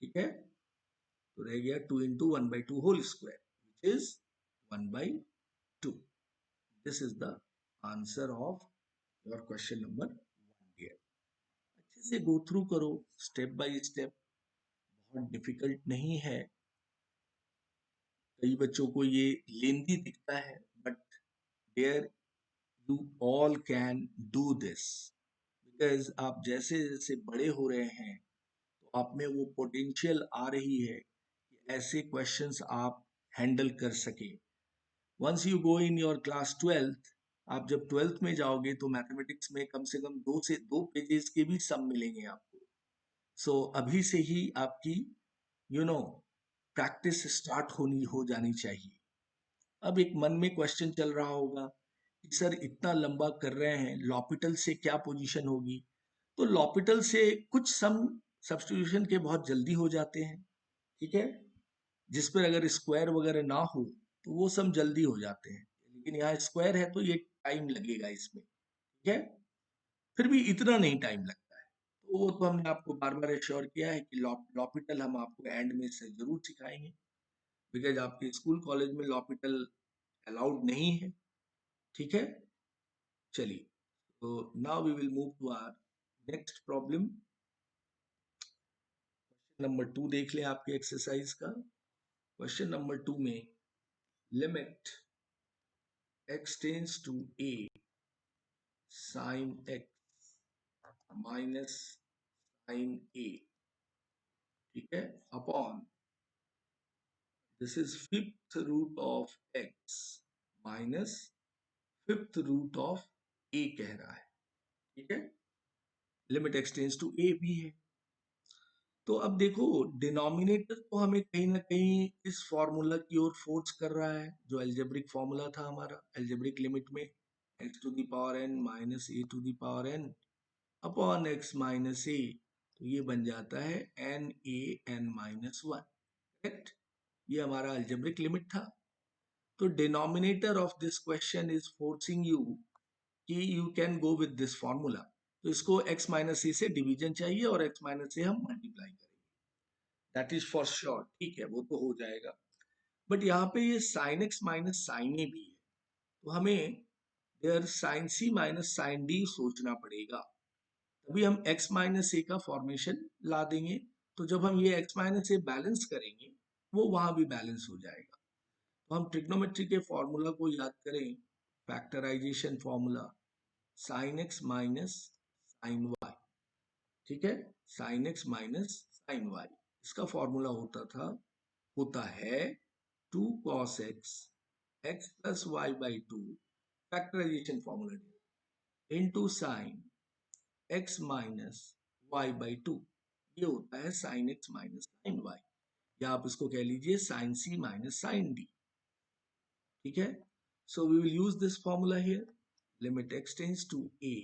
ठीक है, तो रह गया two into one by two whole square which is one by two. This is the answer of your question number one here. अच्छे से गो थ्रू करो स्टेप बाय स्टेप, बहुत डिफिकल्ट नहीं है। कई बच्चों को ये लेंदी दिखता है, but there you all can do this, because आप जैसे जैसे बड़े हो रहे हैं तो आप में वो पोटेंशियल आ रही है कि ऐसे क्वेश्चंस आप हैंडल कर सके। Once you go in your class twelfth, आप जब ट्वेल्थ में जाओगे तो मैथमेटिक्स में कम से कम दो पेजेस के भी सम मिलेंगे आपको। सो अभी से ही आपकी प्रैक्टिस स्टार्ट हो जानी चाहिए। अब एक मन में क्वेश्चन चल रहा होगा कि सर इतना लंबा कर रहे हैं, लॉपिटल से क्या पोजीशन होगी? तो लॉपिटल से कुछ सम सब्स्टिट्यूशन के बहुत जल्दी हो जाते हैं, ठीक है, जिस पर अगर स्क्वायर वगैरह ना हो तो वो सम जल्दी हो जाते हैं, लेकिन यहाँ स्क्वायर है तो ये टाइम लगेगा इसमें, ठीक है, फिर भी इतना नहीं टाइम लगता है। तो वो तो हमने आपको बार बार एश्योर किया है कि लॉपिटल हम आपको एंड में से जरूर सिखाएंगे, बिकॉज आपके स्कूल कॉलेज में लॉपिटल अलाउड नहीं है, ठीक है। चलिए, तो now we will move to our next problem. Question number two देख लें आपके एक्सरसाइज का। क्वेश्चन नंबर टू में limit x tends to a sin x minus sin a, ठीक है, upon this is fifth root of x minus fifth root of a कह रहा है, ठीक है, limit x tends to a भी है। तो अब देखो डिनोमिनेटर तो हमें कहीं ना कहीं इस फॉर्मूला की ओर फोर्स कर रहा है, जो एल्जेब्रिक फॉर्मूला था हमारा एल्जेब्रिक लिमिट में, x to the power n minus a to the power n upon x minus a, तो ये बन जाता है n a n minus one, correct, ये हमारा एल्जेब्रिक लिमिट था। तो denominator of this question is forcing you कि you can go with this formula, तो इसको x माइनस ए से डिवीजन चाहिए और x माइनस से हम मल्टीप्लाई करेंगे, दैट इज फॉर श्योर, ठीक है, वो तो हो जाएगा। बट यहाँ पे ये sine x minus sine a भी है, तो हमें there sine c minus sine d सोचना पड़ेगा, तभी हम x माइनस ए का फॉर्मेशन ला देंगे। तो जब हम ये x माइनस ए बैलेंस करेंगे वो वहां भी बैलेंस हो जाएगा। तो हम ट्रिग्नोमेट्री के फॉर्मूला को याद करें, factorization formula sine x minus sine y, ठीक है, sine x minus sine y, इसका फॉर्मूला होता है two cos x x plus y by two, factorization formula into sine x minus y by two, ये होता है sine x minus sine y, या आप इसको कह लीजिए sine c minus sine d, ठीक है। So we will use this formula here, limit x tends to a,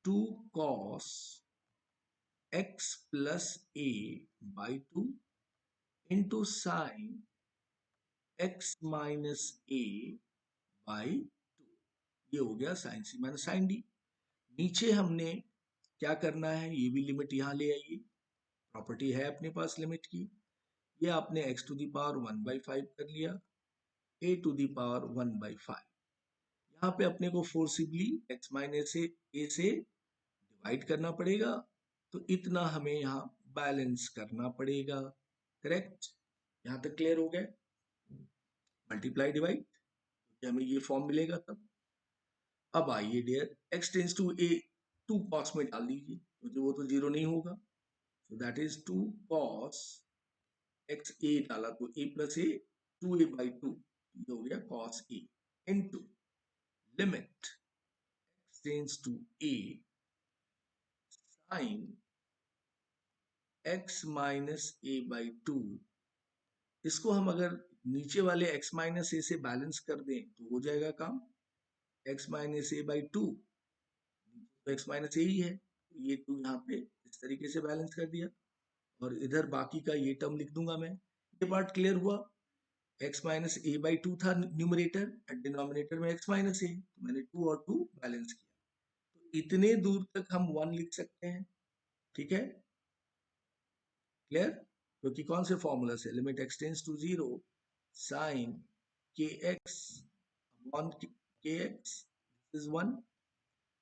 two cos x plus a by 2 into sin x minus a by 2, ये हो गया sign c minus sine D. नीचे हमने क्या करना है, ये भी लिमिट यहाँ ले आइए, प्रॉपर्टी है अपने पास लिमिट की। ये आपने x टू दी पावर 1/5 कर लिया, a टू दी पावर 1/5। यहाँ पे अपने को फोर्सिबली x माइनस a से डिवाइड करना पड़ेगा, तो इतना हमें यहाँ बैलेंस करना पड़ेगा। करेक्ट, यहाँ तक क्लियर हो गया? मल्टीप्लाई डिवाइड, क्योंकि हमें ये फॉर्म मिलेगा तब। अब आइए dear, x tends to a 2 cos में डाल दीजिए, क्योंकि वो तो जीरो नहीं होगा। So that is 2 cos x a डाला तो a प्लस a 2a/2, ये हो गया cos a into limit x tends to a sin x minus a/2। इसको हम अगर नीचे वाले x माइनस a से बैलेंस कर दें तो हो जाएगा काम, x माइनस a/2, तो x माइनस a ही है, ये 2 यहाँ पे इस तरीके से बैलेंस कर दिया, और इधर बाकी का ये टर्म लिख दूंगा मैं। ये पार्ट क्लियर हुआ? x माइनस a/2 था न्यूमरेटर, और डिनोमिनेटर में x माइनस a, तो मैंने 2 और 2 बैलेंस किया, तो इतने दूर तक हम 1 लिख सकते हैं। ठीक है, क्लियर? क्योंकि कौन से फॉर्मूला से, limit x tends to 0 sine kx upon kx is 1।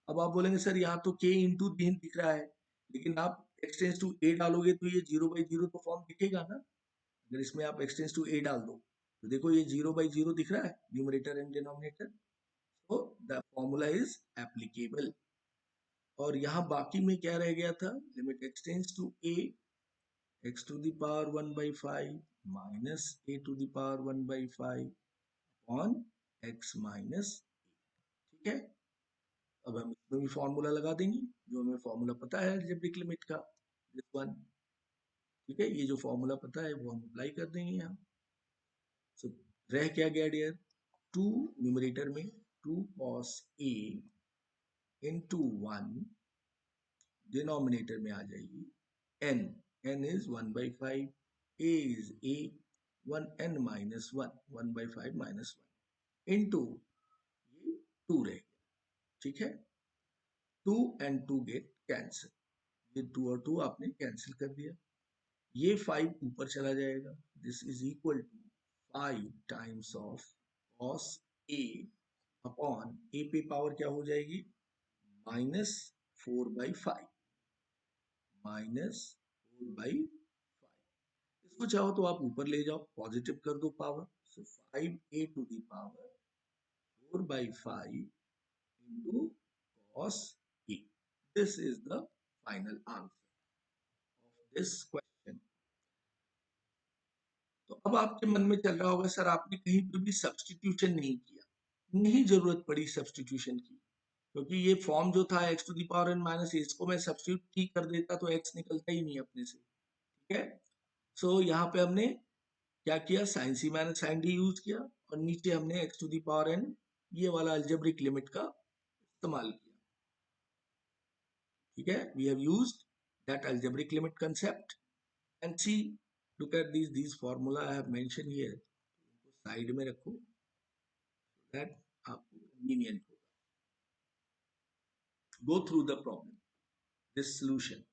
अब आप बोलेंगे सर यहाँ तो k इंटू दिख रहा है, लेकिन आप x टेंस टू a डालोगे तो ये 0/0 तो फॉर्म दिखेगा ना। अगर इसमें आप x टेंस टू a डाल दो तो देखो ये 0/0 दिख रहा है, न्यूमरेटर एंड डिनोमिनेटर, तो द फॉर्मूला इज एप्लीकेबल। और यहाँ बाकी में क्या रह गया था, limit x tends to a x to the power 1/5 minus a to the power 1/5 upon x minus. ठीक है, अब हम इसमें भी फॉर्मूला लगा देंगे, जो हमें फॉर्मूला पता है अलजेब्रिक लिमिट का, दिस वन। ठीक है, ये जो फॉर्मूला पता है वो हम अप्लाई कर देंगे यहाँ। सो रह क्या गया डियर, 2 न्यूमरेटर में 2 cos a इंटू 1, डिनोमिनेटर में आ जाएगी n, n is 1/5, a is a, 1n minus 1, 1/5 minus 1 into ये 2 रह गया। ठीक है, 2 and 2 गेट कैंसिल, ये 2 और 2 आपने कैंसिल कर दिया, ये 5 ऊपर चला जाएगा, this is equal to 5 times of cos a upon a पे पावर क्या हो जाएगी, -4/5, -4/5। इसको चाहो तो आप ऊपर ले जाओ, पॉजिटिव कर दो power, so 5a to the power 4/5 into cos a। This is the final answer of this question। तो अब आपके मन में चल रहा होगा सर आपने कहीं पे भी सब्स्टिट्यूशन नहीं किया, नहीं जरूरत पड़ी सब्स्टिट्यूशन की, क्योंकि ये फॉर्म जो था x to the power n minus इसको मैं सब्स्टिट्यूट ही कर देता तो x निकलता ही नहीं अपने से। ठीक है, सो यहाँ पे हमने क्या किया, sine c minus sine d use किया, और नीचे हमने x to the power n ये वाला अलजेब्रिक लिमिट का इस्तेमाल किया। ठीक है, we have used that algebraic limit concept, and see, look at these formula I have mentioned here, side में रखो that आपको convenient होगा। Go through the problem, this solution।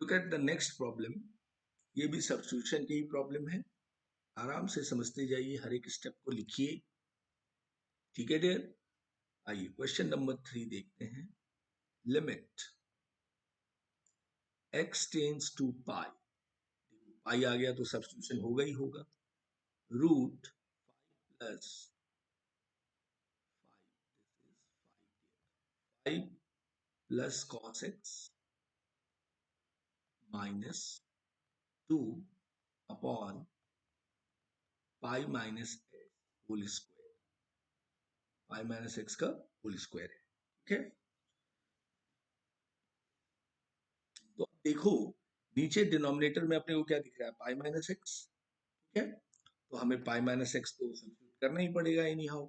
Look at the next problem, ये भी substitution की ही problem है, आराम से समझते जाइए, हर एक स्टेप को लिखिए। ठीक है डियर, आइए क्वेश्चन नंबर 3 देखते हैं। Limit x tends to pi, pi आ गया तो सब्स्टिट्यूशन होगा ही होगा, root plus 5 plus cos x minus 2 अपॉन pi minus x whole square, pi minus x का होल स्क्वायर है। ठीक है, तो अब देखो नीचे डिनोमिनेटर में अपने को क्या दिख रहा है, पाई माइनस एक्स, ठीक है, तो हमें पाई माइनस एक्स तो सब्स्टिट्यूट करना ही पड़ेगा एनी हाउ,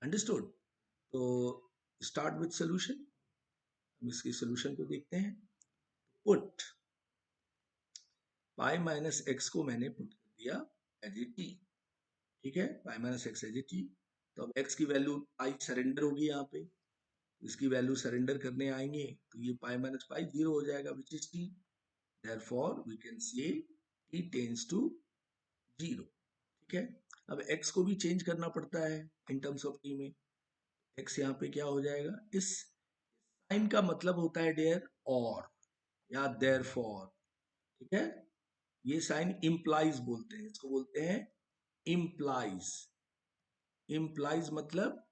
अंडरस्टूड। तो स्टार्ट विथ सोल्यूशन, हम इसकी सोल्यूशन को देखते हैं। पुट पाई माइनस एक्स को मैंने पुट कर दिया एज ए टी, ठीक है, pi minus x as a t. तो अब एक्स की वैल्यू पाई सरेंडर होगी यहाँ पे, इसकी वैल्यू सरेंडर करने आएंगे तो ये पाई माइनस पाई जीरो हो जाएगा which is t, therefore we can say t tends to zero, ठीक है। अब x को भी चेंज करना पड़ता है इन टर्म्स ऑफ टी में, x यहाँ पे क्या हो जाएगा, इस साइन का मतलब होता है डेयर और या देयरफॉर, ठीक है, ये साइन इम्प्लाइज बोलते हैं, इसको बोलते हैं इम्प्लाइज। इम्प्लाइज मतलब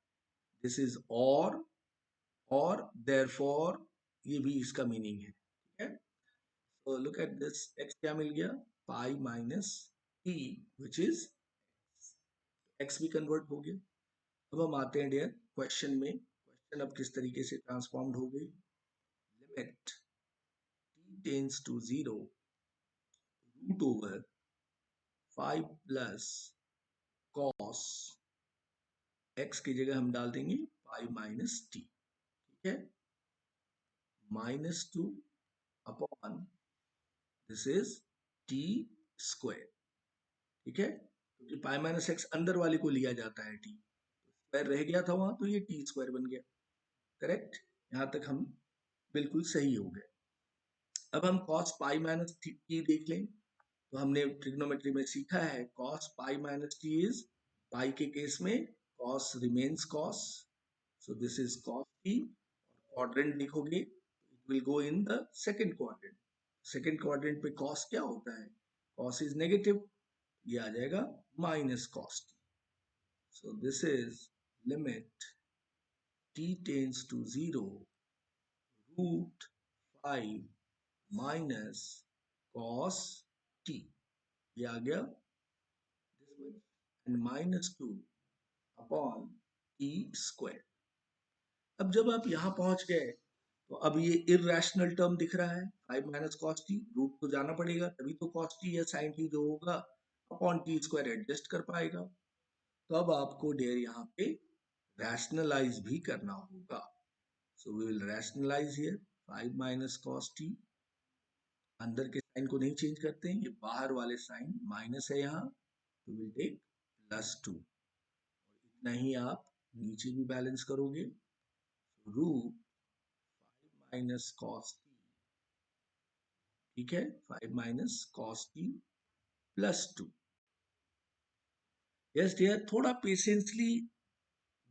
दिस इज और देयरफॉर ये भी इसका मीनिंग है, ठीक है। तो लुक एट दिस, x क्या मिल गया, पाई minus T which is x भी कन्वर्ट हो गया। अब हम आते हैं डियर क्वेश्चन में, क्वेश्चन अब किस तरीके से ट्रांसफॉर्म्ड हो गई, limit t tends to zero root over 5 plus cos x की जगह हम डाल देंगे पाई माइनस टी, ठीक है, -2 upon this is T square, ठीक है, क्योंकि पाई माइनस एक्स अंदर वाले को लिया जाता है टी, स्क्वायर रह गया था वहां तो ये टी स्क्वायर बन गया, करेक्ट, यहां तक हम बिल्कुल सही हो गए। अब हम cos पाई माइनस टी देख लें, तो हमने ट्रिग्नोमेट्री में सीखा है cos pi minus t is, pi के केस में cos remains cos, so this is cos t, quadrant लिखोगे it will go in the second quadrant, second quadrant पे cos क्या होता है, cos इज नेगेटिव, ये आ जाएगा minus cos t, so this is limit t tends to zero root 5 minus cos t, ये आ गया this much, and -2 upon t square. अब जब आप यहां पहुंच गए तो अब ये इररेशनल टर्म दिख रहा है 5 माइनस कॉस टी, रूट तो जाना पड़ेगा तभी तो कॉस टी या साइन टी जो होगा अपॉन टी स्क्वायर एडजस्ट कर पाएगा। तो अब आपको डेयर यहाँ पे रैशनलाइज भी करना होगा, so we will rationalise here 5 minus cos t, अंदर के साइन को नहीं चेंज करते हैं, ये बाहर वाले साइन माइनस है यहाँ, तो विल टेक +2, इतना ही आप नीचे भी बैलेंस करोगे, रूट 5 माइनस कॉस टी, ठीक है, 5 minus cos t +2। Yes dear, थोड़ा पेशेंसली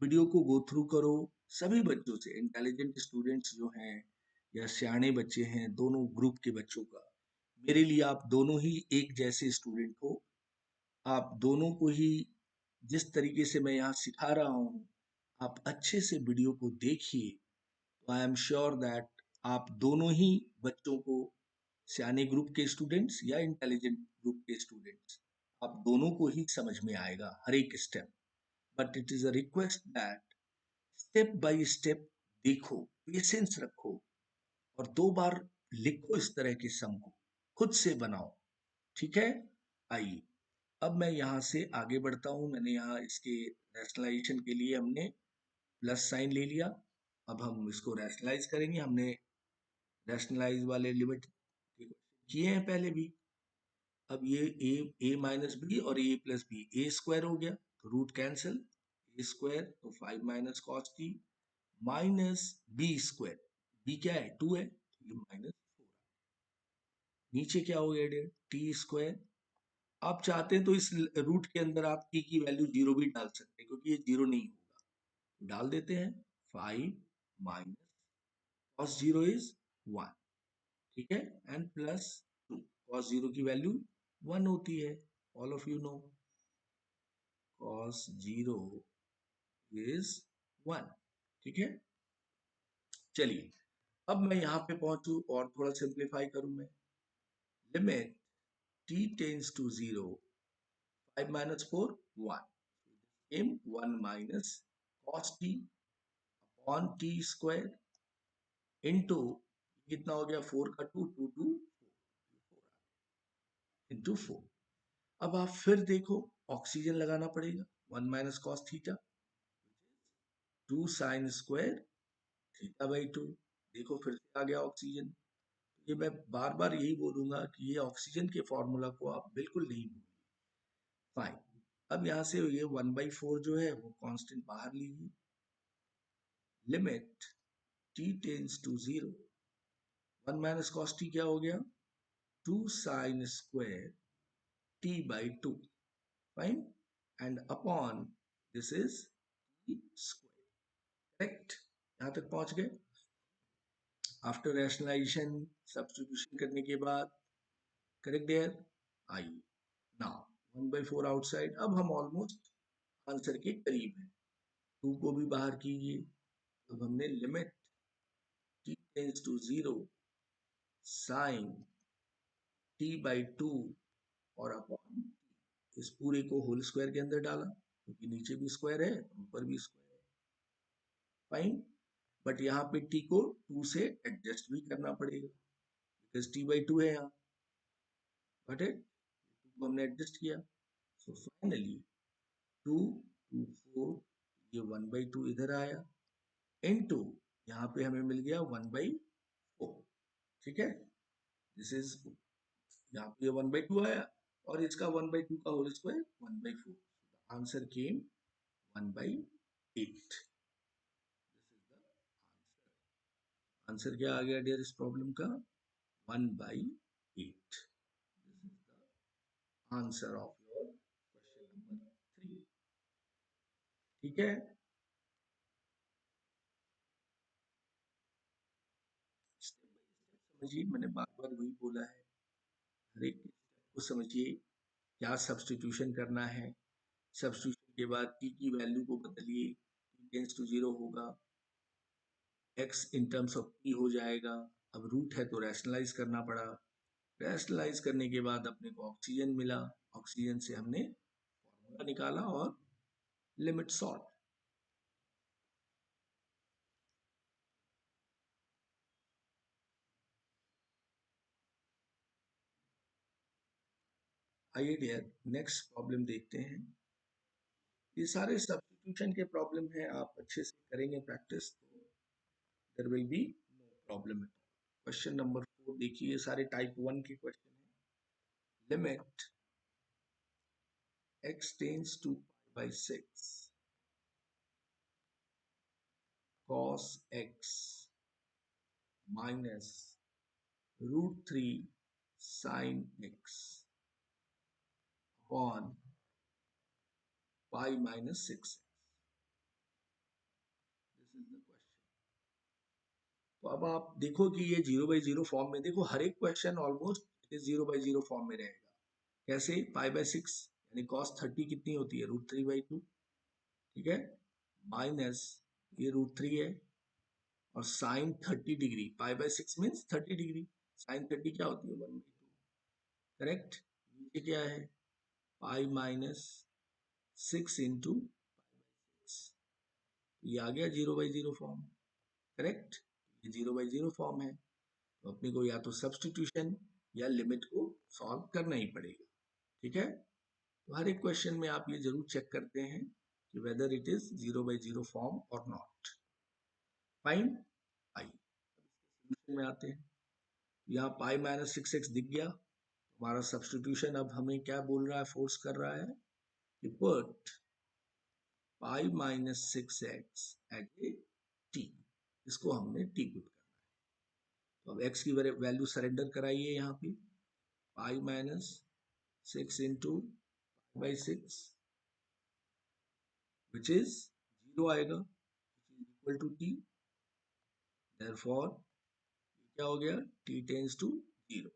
वीडियो को गो थ्रू करो, सभी बच्चों से, इंटेलिजेंट स्टूडेंट्स जो हैं या सियाने बच्चे हैं, दोनों ग्रुप के बच्चों का, मेरे लिए आप दोनों ही एक जैसे स्टूडेंट हो, आप दोनों को ही जिस तरीके से मैं यहाँ सिखा रहा हूँ आप अच्छे से वीडियो को देखिए, तो आई एम श्योर दैट आप दोनों ही बच्चों को, सियाने ग्रुप के स्टूडेंट्स या इंटेलिजेंट ग्रुप के स्टूडेंट्स, आप दोनों को ही समझ में आएगा हर एक step, but it is a request that step by step देखो, पेशेंस रखो और 2 बार लिखो इस तरह के सम को, खुद से बनाओ, ठीक है। आइए अब मैं यहाँ से आगे बढ़ता हूँ, मैंने यहाँ इसके रैशनलाइजेशन के लिए हमने प्लस साइन ले लिया, अब हम इसको रैशनलाइज करेंगे, हमने रैशनलाइज वाले लिमिट किए हैं पहले भी। अब ये ए माइनस बी और a plus b, a square हो गया तो रूट कैंसिल, ए स्क्वायर तो 5 minus cos t minus b square, b क्या है 2 है तो ये -4, नीचे क्या हो गया टी स्क्वायर, आप चाहते हैं तो इस रूट के अंदर आप टी की वैल्यू 0 भी डाल सकते हैं क्योंकि ये 0 नहीं होगा, डाल देते हैं 5 माइनस कॉस 0 इज 1, ठीक है, एंड प्लस 2, कॉस 0 की वैल्यू 1 होती है, all of you no cos 0 is 1, ठीक है। चलिए अब मैं यहाँ पे पहुंचू और थोड़ा सिंप्लीफाई करूं मैं, limit t tends to 0 5 minus 4 1 m 1 minus cos t upon t square into कितना हो गया 4 का 2 2 2 इंटू 4। अब आप फिर देखो, ऑक्सीजन लगाना पड़ेगा, 1 minus cos theta 2 sine square theta by 2। देखो फिर से आ गया ऑक्सीजन। ये मैं बार बार यही बोलूंगा कि ये ऑक्सीजन के फॉर्मूला को आप बिल्कुल नहीं भूलिए। फाइन। अब यहाँ से ये 1/4 जो है वो कांस्टेंट बाहर लीजिए। Limit t tends to 0, 1 minus cos t क्या हो गया, 2 sine square t by 2। Fine. And upon this is t square. Correct, यहाँ तक पहुंच गए। आफ्टर रैशनलाइजेशन, सब्स्टिट्यूशन करने के बाद, करेक्ट देयर। आइए नाउ 1/4 आउटसाइड। अब हम ऑलमोस्ट आंसर के करीब हैं। 2 को भी बाहर कीजिए। अब हमने limit t tends to 0 sine t by 2 और अपॉन इस पूरे को होल स्क्वायर के अंदर डाला, क्योंकि नीचे भी स्क्वायर है ऊपर भी स्क्वायर है। फाइन। बट यहाँ पे t को 2 से एडजस्ट भी करना पड़ेगा, बिकॉज t बाई 2 है यहाँ। बट इट 2 को हमने एडजस्ट किया। सो फाइनली 2 2 4, ये 1/2 इधर आया, इनटू यहाँ पे हमें मिल गया 1/4। ठीक है, दिस इज, यहाँ पे 1/2 आया और इसका 1/2 का होल स्क्वायर 1/4। आंसर केम 1/8। आंसर क्या आ गया डियर इस प्रॉब्लम का, 1/8। Answer of your question number 3। ठीक है, स्टेप बाय स्टेप समझिए। मैंने बार बार वही बोला है, हर एक स्टेप को समझिए। क्या सब्स्टिट्यूशन करना है, सब्स्टिट्यूशन के बाद t की वैल्यू को बदलिए, t टेंस टू 0 होगा, x in terms of t हो जाएगा। अब रूट है तो रैशनलाइज करना पड़ा, रैशनलाइज करने के बाद अपने को ऑक्सीजन मिला, ऑक्सीजन से हमने फॉर्मूला निकाला और लिमिट सॉल्व। आइए डियर नेक्स्ट प्रॉब्लम देखते हैं। ये सारे सब्स्टिट्यूशन के प्रॉब्लम है, आप अच्छे से करेंगे प्रैक्टिस तो there will be no problem at all. Question number 4 देखिए, ये सारे टाइप 1 के क्वेश्चन हैं। Limit x tends to pi by 6 cos x minus √3 sin x upon pi minus 6x। This is the question. तो अब आप देखो कि ये 0/0 फॉर्म में, देखो हर एक क्वेश्चन ऑलमोस्ट 0/0 फॉर्म में रहेगा। कैसे, pi/6 यानी cos 30 कितनी होती है, √3/2। ठीक है, माइनस ये √3 है और sine 30 degree, pi/6 means 30 degree, sine 30 क्या होती है 1/2। करेक्ट। नीचे क्या है, पाई माइनस 6 इंटू pi/6। ये आ गया 0/0 फॉर्म। करेक्ट, ये 0/0 फॉर्म है, तो अपने को या तो सब्स्टिट्यूशन या लिमिट को सॉल्व करना ही पड़ेगा। ठीक है, तो हर एक क्वेश्चन में आप ये जरूर चेक करते हैं कि वेदर इट इज 0/0 फॉर्म और नॉट। फाइन। आइए सोल्यूशन में आते हैं। यहाँ pi-6x दिख गया, हमारा सब्स्टिट्यूशन अब हमें क्या बोल रहा है, फोर्स कर रहा है कि put pi-6x as a t। इसको हमने t पुट करना है। तो अब x की वैल्यू सरेंडर कराइए यहाँ पे, pi-6 into pi/6 which is 0 आएगा, इक्वल टू t। देयरफॉर क्या हो गया, t टेंस टू 0।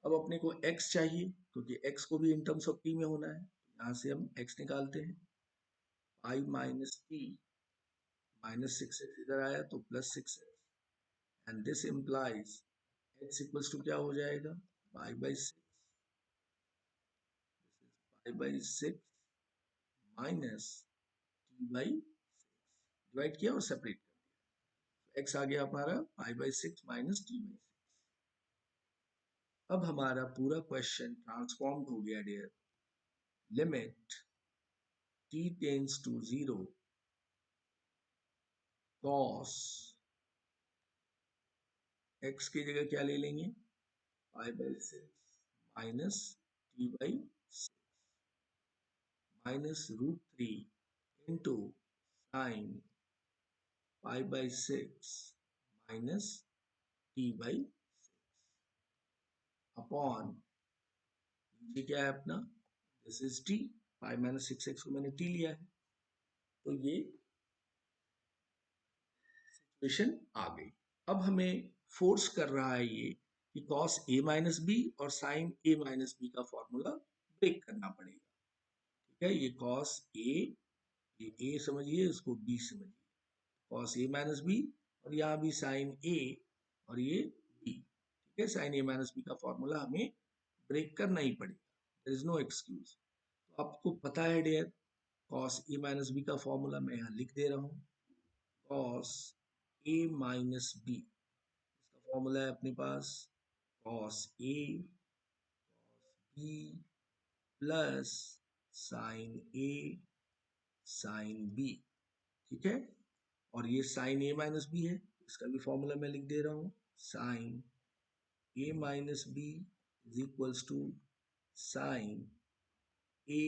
अब अपने को x चाहिए, क्योंकि x को भी इन टर्म्स ऑफ t में होना है, यहाँ से हम x निकालते हैं। i minus T minus 6x इधर आया तो +6x, and this implies x equals to क्या हो जाएगा, pi/6, pi/6 minus t/6। Divide किया और सेपरेट कर दिया, x आ गया हमारा pi/6 माइनस t/6। अब हमारा पूरा क्वेश्चन ट्रांसफॉर्म्ड हो गया dear. Limit t tends to 0 cos x की जगह क्या ले लेंगे, π/6 minus t/6 minus √3 into sine π/6 minus t/6 upon नीचे क्या है अपना, दिस इज t, π-6x को मैंने t लिया है, तो ये सिचुएशन आ गई। अब हमें फोर्स कर रहा है ये कि cos a माइनस बी और sin a माइनस बी का फॉर्मूला ब्रेक करना पड़ेगा। ठीक है, ये cos a, ये a समझिए, इसको b समझिए, cos a माइनस बी और यहाँ भी sin a और ये b। ठीक है, sin a माइनस बी का फॉर्मूला हमें ब्रेक करना ही पड़ेगा, देयर इज नो एक्सक्यूज। तो आपको पता है dear, cos a minus B का फॉर्मूला मैं यहाँ लिख दे रहा हूँ, cos a माइनस बी, इसका फॉर्मूला है अपने पास cos a cos b plus sin a sin b। ठीक है, और ये sin a माइनस बी है, इसका भी फॉर्मूला मैं लिख दे रहा हूँ, sin a minus b is equals to sin a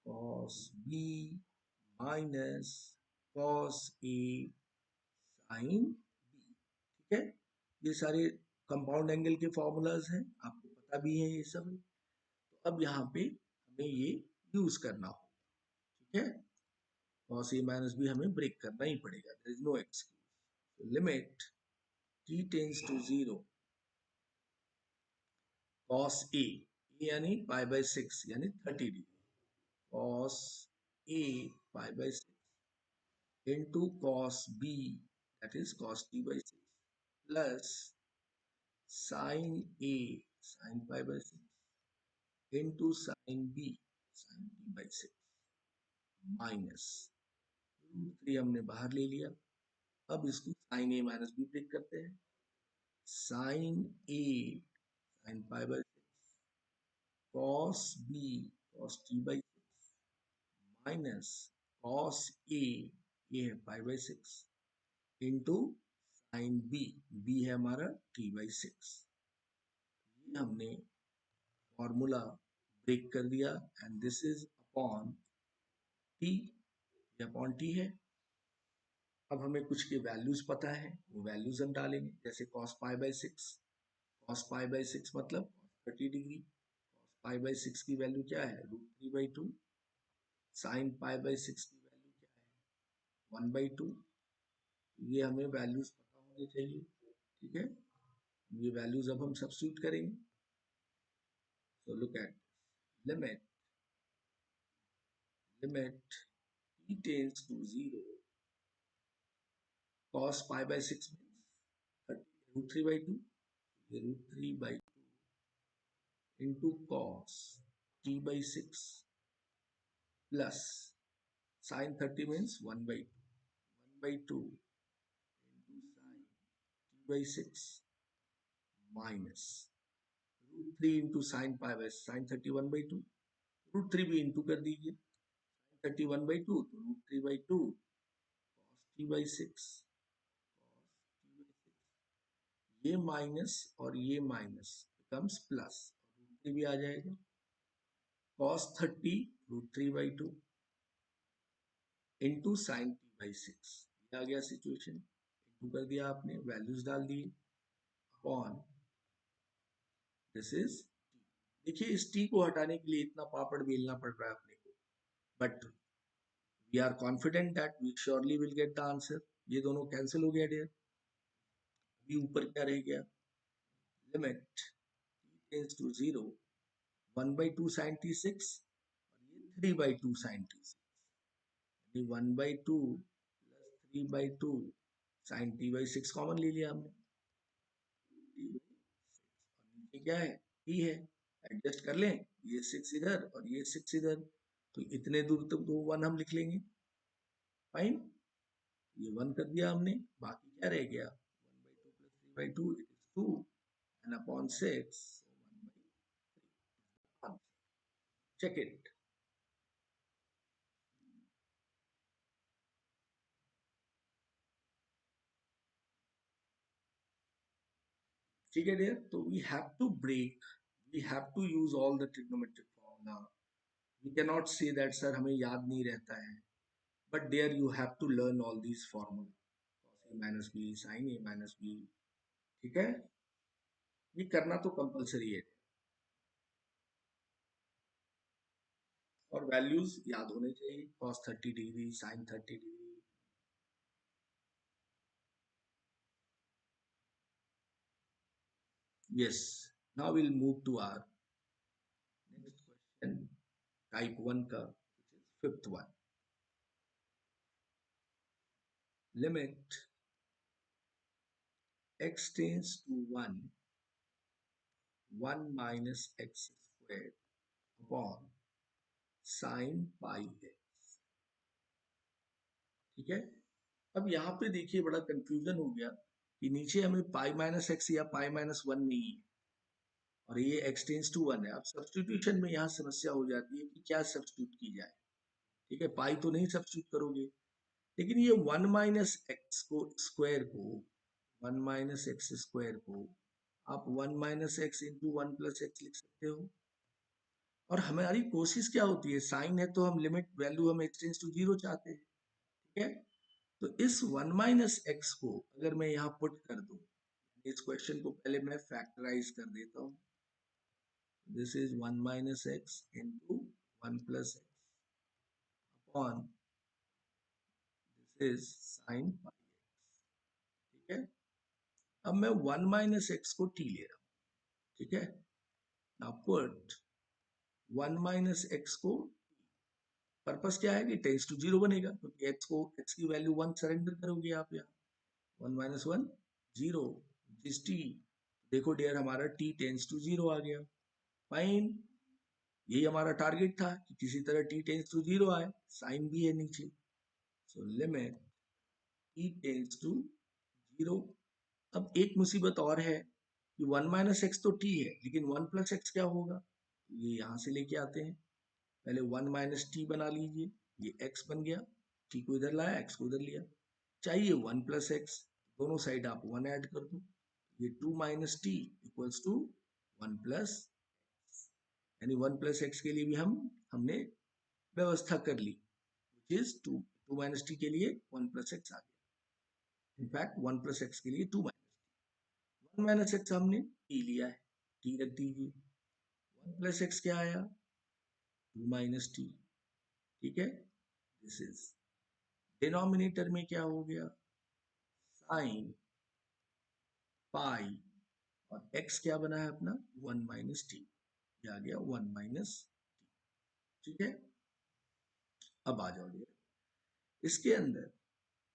cos b minus cos a sin b। ठीक है, ये सारे कंपाउंड एंगल के फॉर्मूलाज हैं, आपको पता भी है ये सब। तो अब यहाँ पे हमें ये यूज करना होगा। ठीक है, cos a माइनस b हमें ब्रेक करना ही पड़ेगा, there is no excuse. Limit t tends to 0 cos a, यानी π/6 यानी 30 डिग्री, cos a π/6 into cos b, that is cos t/6 plus sin a sin π/6 into sin b sin t/6 minus √3 हमने बाहर ले लिया। अब इसको sin a minus b break करते हैं, sin a sin π/6 cos b cos t/6 minus cos a, ये है π/6 इंटू साइन b, b है हमारा t/6। ये हमने फॉर्मूला ब्रेक कर दिया and this is upon t, ये अपॉन t है। अब हमें कुछ के वैल्यूज पता है, वो वैल्यूज हम डालेंगे, जैसे cos π/6, cos π/6 मतलब 30 डिग्री, cos π/6 की वैल्यू क्या है, √3/2, sin π/6 की वैल्यू क्या है, 1/2। ये हमें वैल्यूज पता होने चाहिए। ठीक है, ये वैल्यूज अब हम सब्स्टिट्यूट करेंगे। So look at limit t tends to 0 cos π/6 means 30 √3/2, √3/2 into cos t/6 plus sin 30 means 1/2, 1/2 into sin t/6 minus √3 into sin π/6 sin 30 1/2, √3 भी इंटू कर दीजिए, 30 1/2 तो √3/2 cos t/6 ये माइनस और ये माइनस बिकम्स प्लस, √3 भी आ जाएगा, cos 30 √3/2 इंटू साइन t/6, ये आ गया सिचुएशन, इंटू कर दिया आपने, वैल्यूज डाल दिए अपॉन दिस इज t। देखिए इस t को हटाने के लिए इतना पापड़ बेलना पड़ रहा है अपने को, but we are confident that we surely will get the answer. ये दोनों कैंसिल हो गया डियर, अभी ऊपर क्या रह गया, limit t tends to 0 1/2 sin t6 और ये 3/2 sin t6, यानी 1/2 प्लस 3/2 sin t/6 कॉमन ले लिया हमने, और नीचे क्या है, t है, एडजस्ट कर लें, ये 6 इधर और ये 6 इधर, तो इतने दूर तक तो 1 हम लिख लेंगे, फाइन, ये 1 कर दिया हमने, बाकी क्या रह गया, 1/2 plus 3/2 it is 2 and upon 6, so 1 by 3. Check it. ठीक है dear, तो we have to break, we have to use all the trigonometric formula. We cannot say that sir हमें याद नहीं रहता है, but there you have to learn all these formula. cos a minus b, sin a minus b, ठीक है, ये करना तो कंपलसरी है और वैल्यूज याद होने चाहिए, cos 30 degree, sin 30 degree. Yes, now we'll move to our next question, type 1 का, which is fifth one. Limit x tends to 1 minus x squared upon sin pi x. ठीक है, अब यहाँ पे देखिए बड़ा कंफ्यूजन हो गया कि नीचे हमें पाई माइनस एक्स या पाई माइनस 1 नहीं है और ये x टेंस टू 1 है. अब सब्सटीट्यूशन में यहाँ समस्या हो जाती है कि क्या सब्सटीट्यूट की जाए. ठीक है, पाई तो नहीं सब्सटीट्यूट करोगे, लेकिन ये 1 माइनस एक्स को स्क्वायर को 1 माइनस एक्स स्क्वायर को आप 1 minus x into 1 plus x लिख सकते हो. और हमारी कोशिश क्या होती है, साइन है तो हम लिमिट वैल्यू हम एक्स टेंस टू 0 चाहते हैं. ठीक है, तो इस 1 माइनस एक्स को अगर मैं यहाँ पुट कर दूं, इस क्वेश्चन को पहले मैं फैक्टराइज कर देता हूँ. This is 1 minus x into 1 plus x upon this is sine pi x. ठीक है, अब मैं 1 माइनस एक्स को टी ले रहा हूँ. ठीक है, नाउ पुट 1 माइनस एक्स को, पर्पस क्या है कि टेंस टू 0 बनेगा क्योंकि एक्स को एक्स की वैल्यू 1 सरेंडर करोगे आप यहाँ. 1 माइनस 1 0 इज टी. देखो डियर हमारा टी टेंस टू 0 आ गया. फाइन, यही हमारा टारगेट था कि किसी तरह टी टेंस टू 0 आए. साइन भी है नीचे, so limit t tends to 0. अब एक मुसीबत और है कि 1 माइनस एक्स तो टी है, लेकिन 1 प्लस एक्स क्या होगा, ये यहाँ से लेके आते हैं. पहले 1 माइनस टी बना लीजिए, ये x बन गया, टी को इधर लाया, x को इधर लिया. चाहिए 1 प्लस एक्स, दोनों साइड आप 1 ऐड कर दो, ये 2 minus t equals to 1 plus, यानी 1 प्लस एक्स के लिए भी हमने व्यवस्था कर ली, विच इज 2 माइनस टी के लिए 1 प्लस एक्स आ गया. इनफैक्ट 1 प्लस एक्स के लिए 2 माइनस 1 माइनस एक्स हमने टी लिया है, टी रख दीजिए. 1 प्लस एक्स क्या आया, 2 माइनस टी. ठीक है, दिस इज डिनोमिनेटर में क्या हो गया, साइन पाई, और x क्या बना है अपना 1 माइनस टी, आ गया 1 माइनस टी. ठीक है, अब आ जाओ इसके अंदर.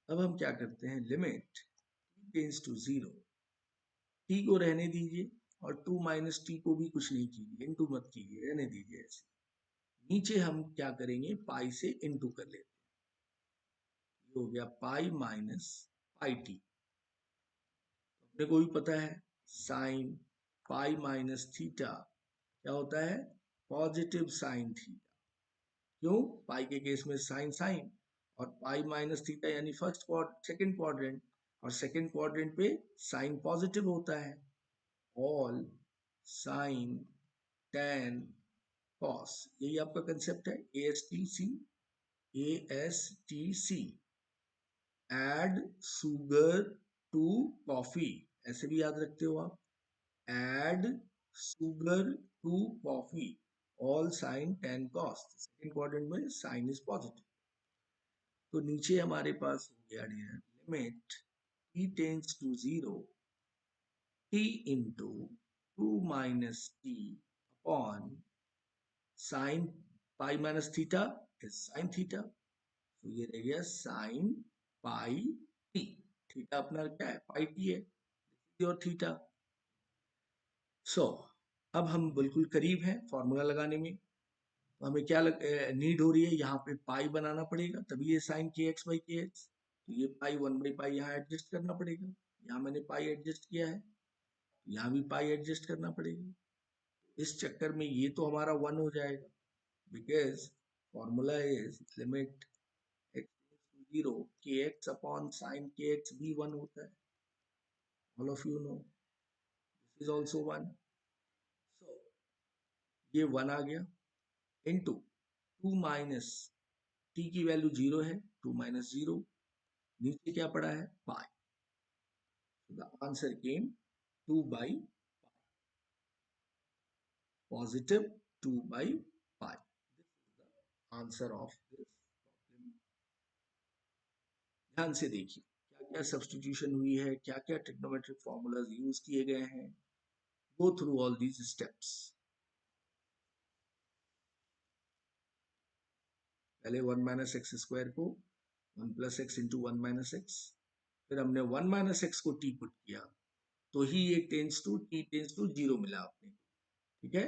अब हम क्या करते हैं, लिमिट टेंस टू 0, टी को रहने दीजिए और 2 माइनस टी को भी कुछ नहीं कीजिए, इनटू मत कीजिए, रहने दीजिए ऐसे. नीचे हम क्या करेंगे, पाई से इनटू कर लेते हैं, ये हो गया पाई माइनस पाई टी. अपने को भी पता है साइन पाई माइनस थीटा क्या होता है, पॉजिटिव साइन थीटा. क्यों, पाई के केस में साइन साइन और पाई माइनस थीटा यानी सेकंड क्वाड्रेंट, और सेकंड क्वाड्रेंट पे साइन पॉजिटिव होता है. ऑल साइन टेन कॉस, यही आपका कंसेप्ट है. ASTC, ASTC, add sugar to coffee, ऐसे भी याद रखते हो आप. Add sugar to coffee, all sine tan cos. Second quadrant में साइन इज पॉजिटिव. तो नीचे हमारे पास हो गया limit t tends to 0, t into 2 minus t upon sine pi minus theta is sine theta. तो ये रह गया साइन पाई टी. थीटा अपना क्या है, पाई टी है, और थीटा. सो अब हम बिल्कुल करीब हैं फॉर्मूला लगाने में. तो हमें क्या नीड हो रही है, यहाँ पे पाई बनाना पड़ेगा, तभी ये sign k x by k x. तो ये पाई 1 बाई पाई यहाँ एडजस्ट करना पड़ेगा, यहाँ मैंने पाई एडजस्ट किया है. यहाँ भी पाई एडजस्ट करना पड़ेगा। इस चक्कर में ये तो हमारा 1 हो जाएगा, because formula is limit x to 0 kx upon sin kx भी 1 होता है, all of you know this is also 1, so ये 1 आ गया into 2 माइनस t की वैल्यू 0 है, 2 माइनस 0, नीचे क्या पड़ा है पाई, so the answer came 2 by positive 2 by pi. This is the answer of this problem. ध्यान से देखिए क्या क्या सब्स्टिट्यूशन हुई है, क्या क्या ट्रिग्नोमेट्रिक फॉर्मूलाज यूज किए गए हैं, go through all these steps. पहले 1 माइनस एक्स स्क्वायर को 1 plus x into 1 minus x, फिर हमने 1 माइनस एक्स को टी पुट किया तो ही ये tends to t tends to 0 मिला आपने, ठीक है,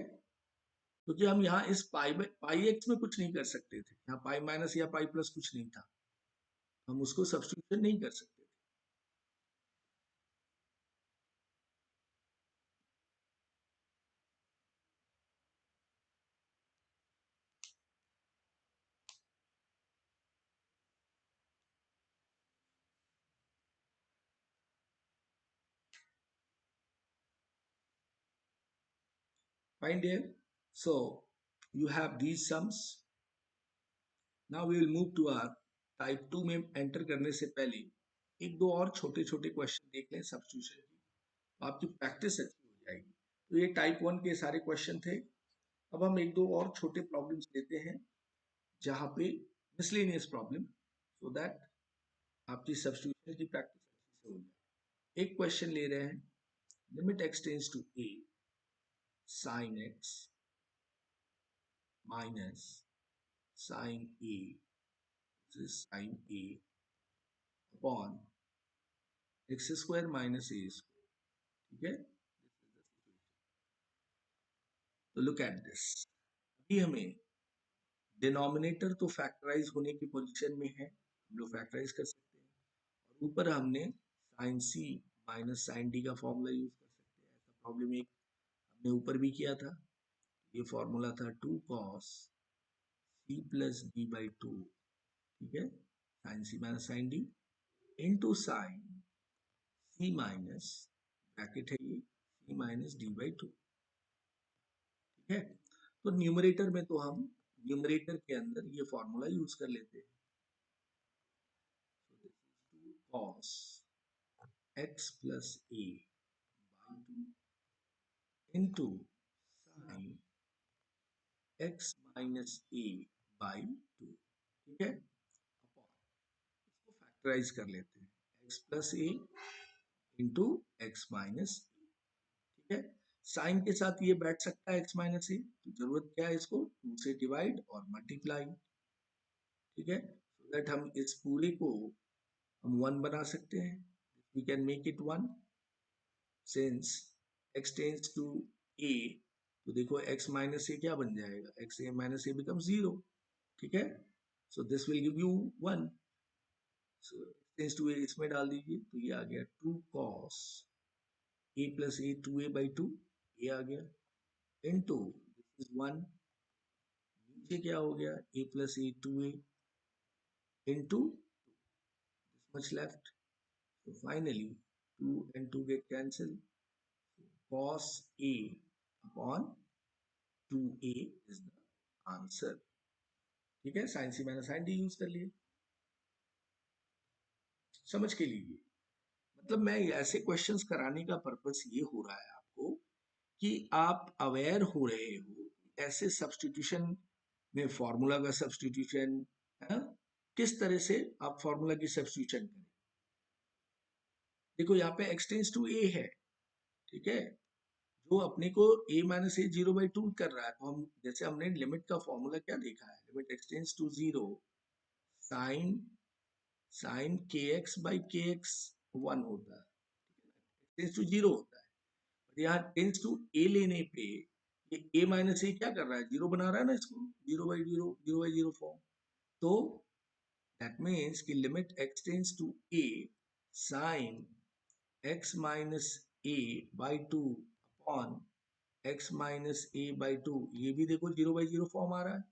क्योंकि हम यहाँ इस पाई एक्स में कुछ नहीं कर सकते थे, यहाँ पाई माइनस या पाई प्लस कुछ नहीं था, हम उसको सब्स्टिट्यूशन नहीं कर सकते थे। Fine dear, so you have these sums. Now we will move to our type 2 में एंटर करने से पहले एक दो और छोटे छोटे क्वेश्चन देख लें सब्स्टिट्यूशन की, तो आपकी प्रैक्टिस अच्छी हो जाएगी। तो ये टाइप 1 के सारे क्वेश्चन थे। अब हम एक दो और छोटे प्रॉब्लम्स लेते हैं जहाँ पे मिसलेनियस प्रॉब्लम, सो दैट आपकी सब्स्टिट्यूशन की प्रैक्टिस अच्छे से हो जाए। एक क्वेश्चन ले रहे हैं, limit x tends to a sin x minus sin a, this is sin a upon x square minus a square, ठीक है। तो लुक एट दिस, अभी हमें डिनोमिनेटर तो फैक्टराइज होने की पोजीशन में है, हम लोग फैक्टराइज कर सकते हैं, और ऊपर हमने sign c minus sine d का फॉर्मूला यूज कर सकते हैं। ऐसा प्रॉब्लम एक हमने ऊपर भी किया था, ये फॉर्मूला था 2 cos c plus d by 2, ठीक है, sine c minus sine d into sine c minus bracket है ये सी माइनस डी बाई 2, ठीक है। तो न्यूमरेटर में तो हम न्यूमरेटर के अंदर ये फॉर्मूला यूज कर लेते हैं, so this is 2 cos x plus a by 2 into sin x minus a by 2, ठीक है, अपॉन इसको फैक्टराइज कर लेते हैं x plus a into x minus a, ठीक है। साइन के साथ ये बैठ सकता है x माइनस ए, तो जरूरत क्या है इसको 2 से डिवाइड और मल्टीप्लाई, ठीक है, सो दैट हम इस पूरे को हम 1 बना सकते हैं, we can make it 1 since x tends to a, तो देखो x माइनस ए क्या बन जाएगा, x a minus a become 0, ठीक है, so this will give you 1, so tends to a इसमें डाल दीजिए तो ये आ गया 2 cos a plus A 2a by 2, ये आ गया इनटू दिस इज 1, नीचे क्या हो गया a plus A 2a into this much left, so finally 2 and 2 get cancelled, cos a upon 2a is the answer, ठीक है, sine c minus sine d use कर लिए, समझ के लीजिए। मतलब मैं ऐसे क्वेश्चंस कराने का पर्पस ये हो रहा है आपको कि आप अवेयर हो रहे हो ऐसे सब्स्टिट्यूशन में फॉर्मूला का सब्स्टिट्यूशन है, किस तरह से आप फॉर्मूला की सब्स्टिट्यूशन करें। देखो यहाँ पे x टेंड्स टू a है, ठीक है, जो अपने को a माइनस ए 0 बाई 2 कर रहा है, तो हम जैसे हमने लिमिट का फॉर्मूला क्या देखा है, limit x tends to 0 sine sine k x by k x 1 होता है, टेंस टू 0 होता है, और यहाँ टेंस टू a लेने पे ये a माइनस ए क्या कर रहा है, 0 बना रहा है ना इसको, 0 बाई 0 0 बाई 0 फॉर्म, तो दैट मीन्स कि limit x tends to a sine x minus a by two upon x minus a by two, ये भी देखो 0/0 फॉर्म आ रहा है,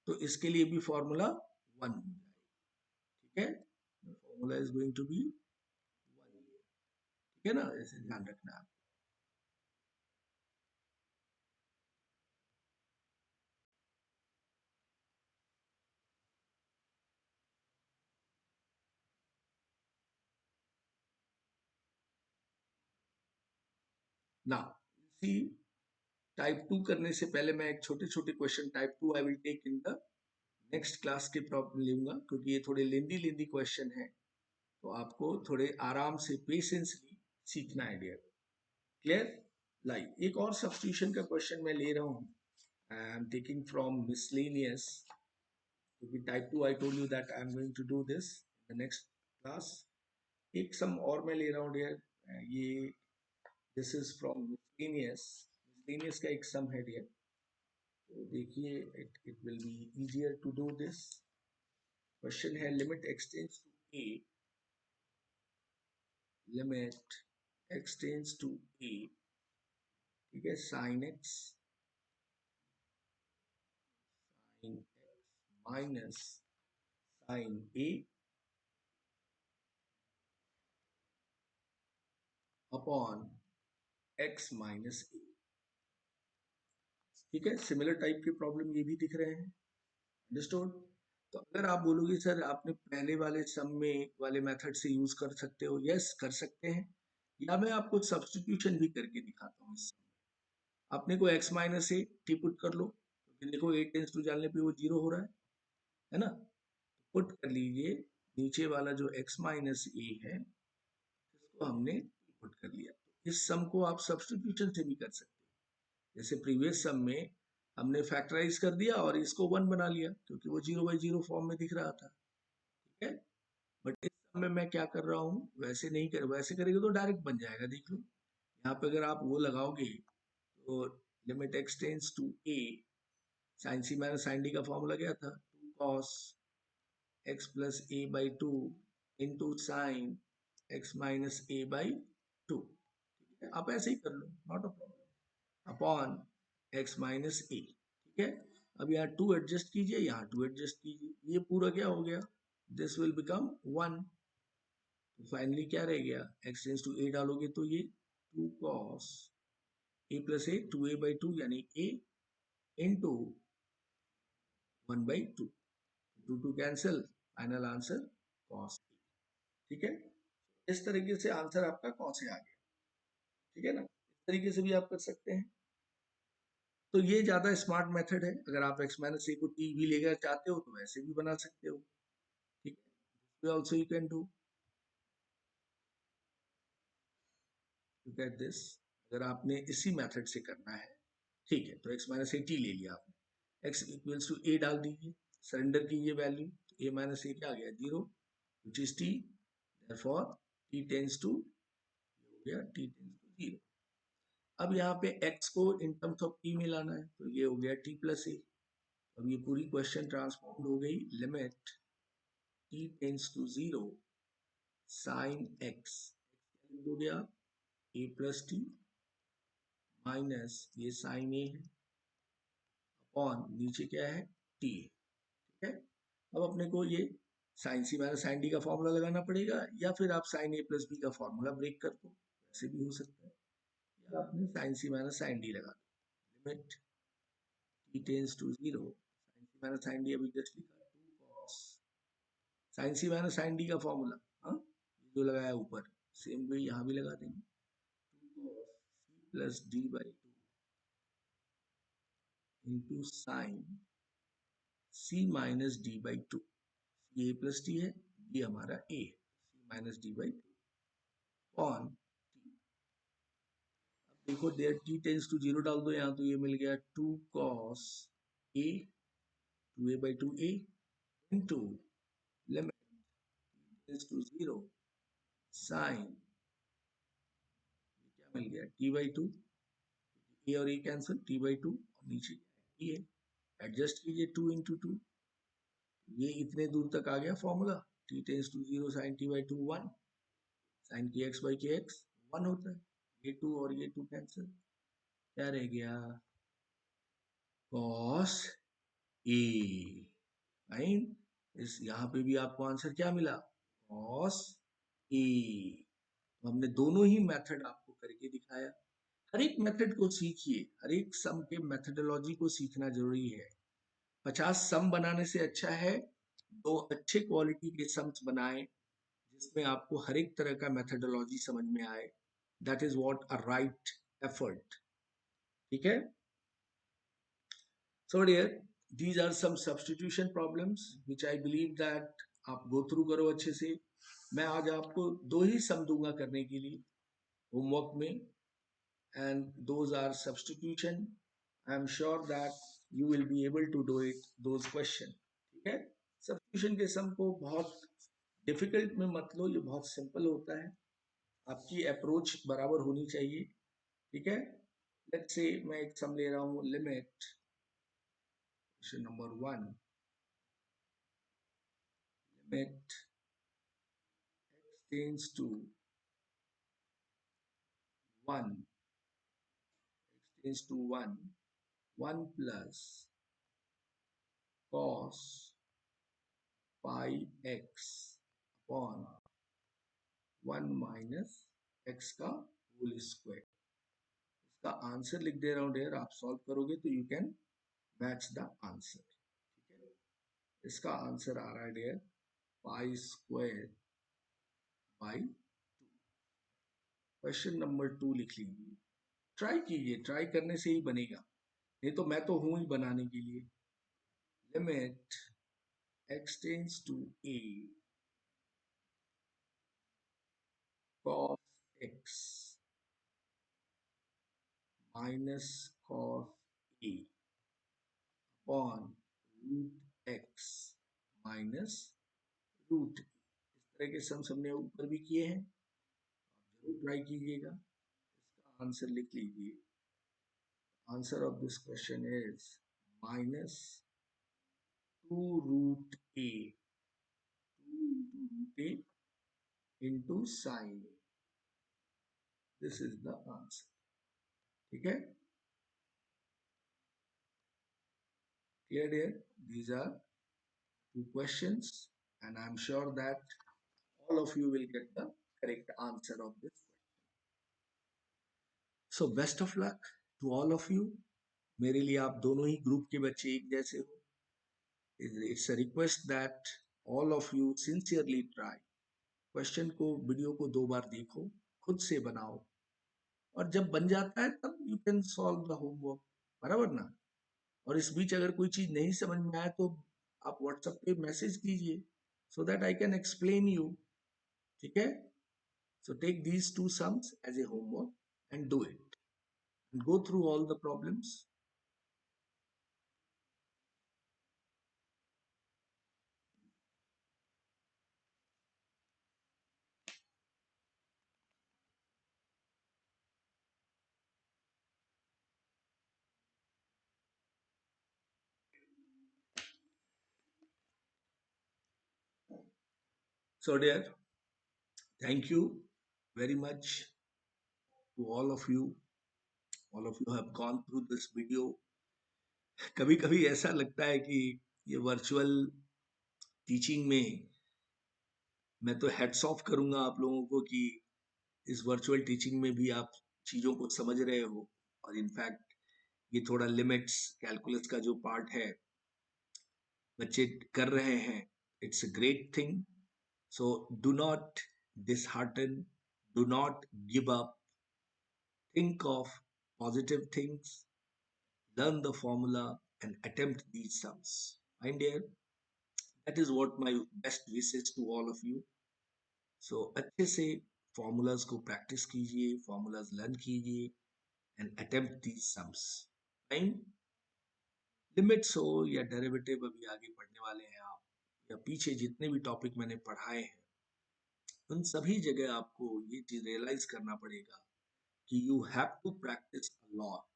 तो इसके लिए भी फॉर्मूला 1 हो जाएगा। ठीक है, formula is going to be 1, ठीक है ना, ऐसे ध्यान रखना है। ना सी, टाइप 2 करने से पहले मैं एक छोटे छोटे question type 2 I will take in the next class के प्रॉब्लम लूंगा, क्योंकि ये थोड़े लेंदी लेंदी क्वेश्चन है, तो आपको थोड़े आराम से पेशेंसली सीखना है डियर। क्लियर? लाइक एक और सब्स्टिट्यूशन का क्वेश्चन मैं ले रहा हूँ, I am taking from miscellaneous, क्योंकि type 2 I told you that I am going to do this in the next class. एक सम और मैं ले रहा हूँ डियर, ये this is from miscellaneous, miscellaneous का एक सम है डियर, तो देखिए it will be easier to do this. Question है limit x tends to a, limit x tends to a, ठीक है, sine x minus sine A upon x minus a. ठीक है, सिमिलर टाइप के प्रॉब्लम ये भी दिख रहे हैं, अंडरस्टूड। तो अगर आप बोलोगे सर आपने पहले वाले सम में वाले मेथड से यूज कर सकते हो, यस कर सकते हैं, या मैं आपको सब्स्टिट्यूशन भी करके दिखाता हूँ। इस अपने को x minus A T put कर लो, क्योंकि देखो ए टेंस टू डालने पे वो 0 हो रहा है ना, पुट कर लीजिए, नीचे वाला जो x माइनस ए है इसको हमने पुट कर लिया। तो इस सम को आप सब्स्टिट्यूशन से भी कर सकते हो, जैसे प्रीवियस सम में हमने फैक्टराइज कर दिया और इसको 1 बना लिया, क्योंकि वो 0/0 फॉर्म में दिख रहा था। ठीक है, बट इस सम में मैं क्या कर रहा हूँ, वैसे नहीं कर, वैसे करेंगे तो डायरेक्ट बन जाएगा, देख लो यहाँ पे अगर आप वो लगाओगे तो limit x tends to a, sine c minus sine d का फॉर्मूला क्या था, 2 cos x plus a by two into sine x minus a by two. ठीक है, आप ऐसे ही कर लो, not a problem, upon x minus a. ठीक है, अब यहाँ 2 एडजस्ट कीजिए, यहाँ 2 एडजस्ट कीजिए, ये पूरा क्या हो गया, दिस विल बिकम 1। तो फाइनली क्या रह गया, एक्स टेंस टू ए डालोगे तो ये 2 cos A plus A, 2a by to यानी a into 1/2, 2 cancel, final answer cos a। ठीक है, इस तरीके से आंसर आपका cos a आ गया। ठीक है ना, इस तरीके से भी आप कर सकते हैं। तो ये ज्यादा स्मार्ट मेथड है, अगर आप x माइनस ए को t भी लेकर चाहते हो तो वैसे भी बना सकते हो। ठीक है, also you can do, look at this. अगर आपने इसी मेथड से करना है, ठीक है, तो x माइनस ए टी ले लिया आपने, x इक्वल्स टू a डाल दीजिए, सरेंडर कीजिए वैल्यू, तो a माइनस ए क्या आ गया, 0, which is t, therefore t tends to, हो गया t टेंस टू 0। अब यहाँ पे x को इन टर्म्स ऑफ t में लाना है, तो ये हो गया t प्लस ए। अब ये पूरी क्वेश्चन ट्रांसफॉर्म हो गई, limit t tends to 0 sine x, हो गया a प्लस टी माइनस ये साइन ए है अपॉन नीचे क्या है टी है। ठीक है, अब अपने को ये sine c minus sine d का फॉर्मूला लगाना पड़ेगा, या फिर आप साइन ए प्लस बी का फॉर्मूला ब्रेक कर दो, वैसे भी हो सकता है, या आपने sine c minus sine d लगा दो, limit t tends to 0 sine c minus sine d, अभी जस्ट लिखा 2 cos sine c minus sine d का फॉर्मूला, हाँ ये जो लगाया ऊपर सेम वे यहाँ भी लगा देंगे, 2 cos c plus d by two into sine c minus d by two, ये ए प्लस टी है, ये हमारा ए है, c minus d by two on t. अब देखो देयर टी टेंस टू 0 डाल दो यहाँ, तो ये मिल गया 2 cos a, 2a by two a into limit tends to 0 sine, क्या मिल गया टी बाई टू, ए और a cancel, t by two, और नीचे टी है, एडजस्ट कीजिए 2 इंटू टू, ये इतने दूर तक आ गया formula, t tends to 0 sine t by two 1, sine k x by k x one होता है, ये टू और ये टू कैंसिल, क्या रह गया, कॉस ए, फाइन। इस यहाँ पे भी आपको आंसर क्या मिला, कॉस ए। तो हमने दोनों ही मेथड आपको करके दिखाया। हर एक मेथड को सीखिए, हर एक सम के मेथडोलॉजी को सीखना जरूरी है। 50 सम बनाने से अच्छा है दो अच्छे क्वालिटी के सम्स बनाएं, जिसमें आपको हर एक तरह का मेथडोलॉजी समझ में आए। That is what a right effort. ठीक है। So dear, these are some substitution problems which I believe that आप go through करो अच्छे से। मैं आज आपको दो ही सम दूंगा करने के लिए होमवर्क में, and those are substitution. I am sure that you will be able to do it those question. ठीक है। substitution के सम को बहुत डिफिकल्ट में मत लो, ये बहुत सिंपल होता है। आपकी अप्रोच बराबर होनी चाहिए। ठीक है। लेट्स से मैं एक सम ले रहा हूँ, limit question number one, limit x tends to 1, x tends to 1, 1 plus cos pi x upon 1 minus x का होल स्क्वायर। इसका आंसर लिख दे रहा हूँ डेयर, आप सॉल्व करोगे तो you can match the answer. ठीक है। इसका आंसर आ रहा है there pi square by 2। Question number 2 लिख लीजिए। ट्राई कीजिए, ट्राई करने से ही बनेगा, नहीं तो मैं तो हूं ही बनाने के लिए। Limit x tends to a cos x minus cos a upon root x minus root a। इस तरह के सम हमने ऊपर भी किए हैं, आप जरूर ट्राई कीजिएगा। इसका आंसर लिख लीजिए। Answer of this question is minus 2 root a, 2 into root a into sin a। This is the answer. ठीक है। Clear dear? These are two questions, and I'm sure that all of you will get the correct answer of this question. So best of luck to all of you. मेरे लिए आप दोनों ही group के बच्चे एक जैसे हो। It's a request that all of you sincerely try। Question को, वीडियो को 2 बार देखो, खुद से बनाओ, और जब बन जाता है तब you can solve the homework, बराबर ना। और इस बीच अगर कोई चीज नहीं समझ में आए तो आप व्हाट्सएप पे मैसेज कीजिए, so that I can explain you. ठीक है। So take these two sums as a homework and do it and go through all the problems. So dear, thank you very much to all of you. All of you have gone through this video. कभी कभी ऐसा लगता है कि ये virtual teaching में मैं तो हेड्स ऑफ करूंगा आप लोगों को कि इस वर्चुअल टीचिंग में भी आप चीजों को समझ रहे हो। और इनफैक्ट ये थोड़ा लिमिट्स कैलकुलस का जो पार्ट है बच्चे कर रहे हैं, it's a great thing. So do not dishearten, do not give up, think of positive things, learn the formula and attempt these sums. Fine dear, that is what my best wishes to all of you. So अच्छे से formulas को practice कीजिए, formulas learn कीजिए and attempt these sums. Fine? Limits हो या derivative अभी आगे पढ़ने वाले हैं आप, या पीछे जितने भी टॉपिक मैंने पढ़ाए हैं, उन सभी जगह आपको ये चीज रियलाइज करना पड़ेगा कि you have to practice a lot.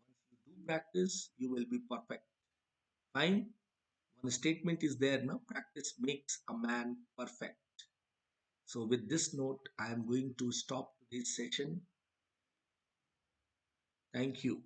Once you do practice, you will be perfect. Fine? One statement is there now, practice makes a man perfect. So with this note, I am going to stop this session. Thank you.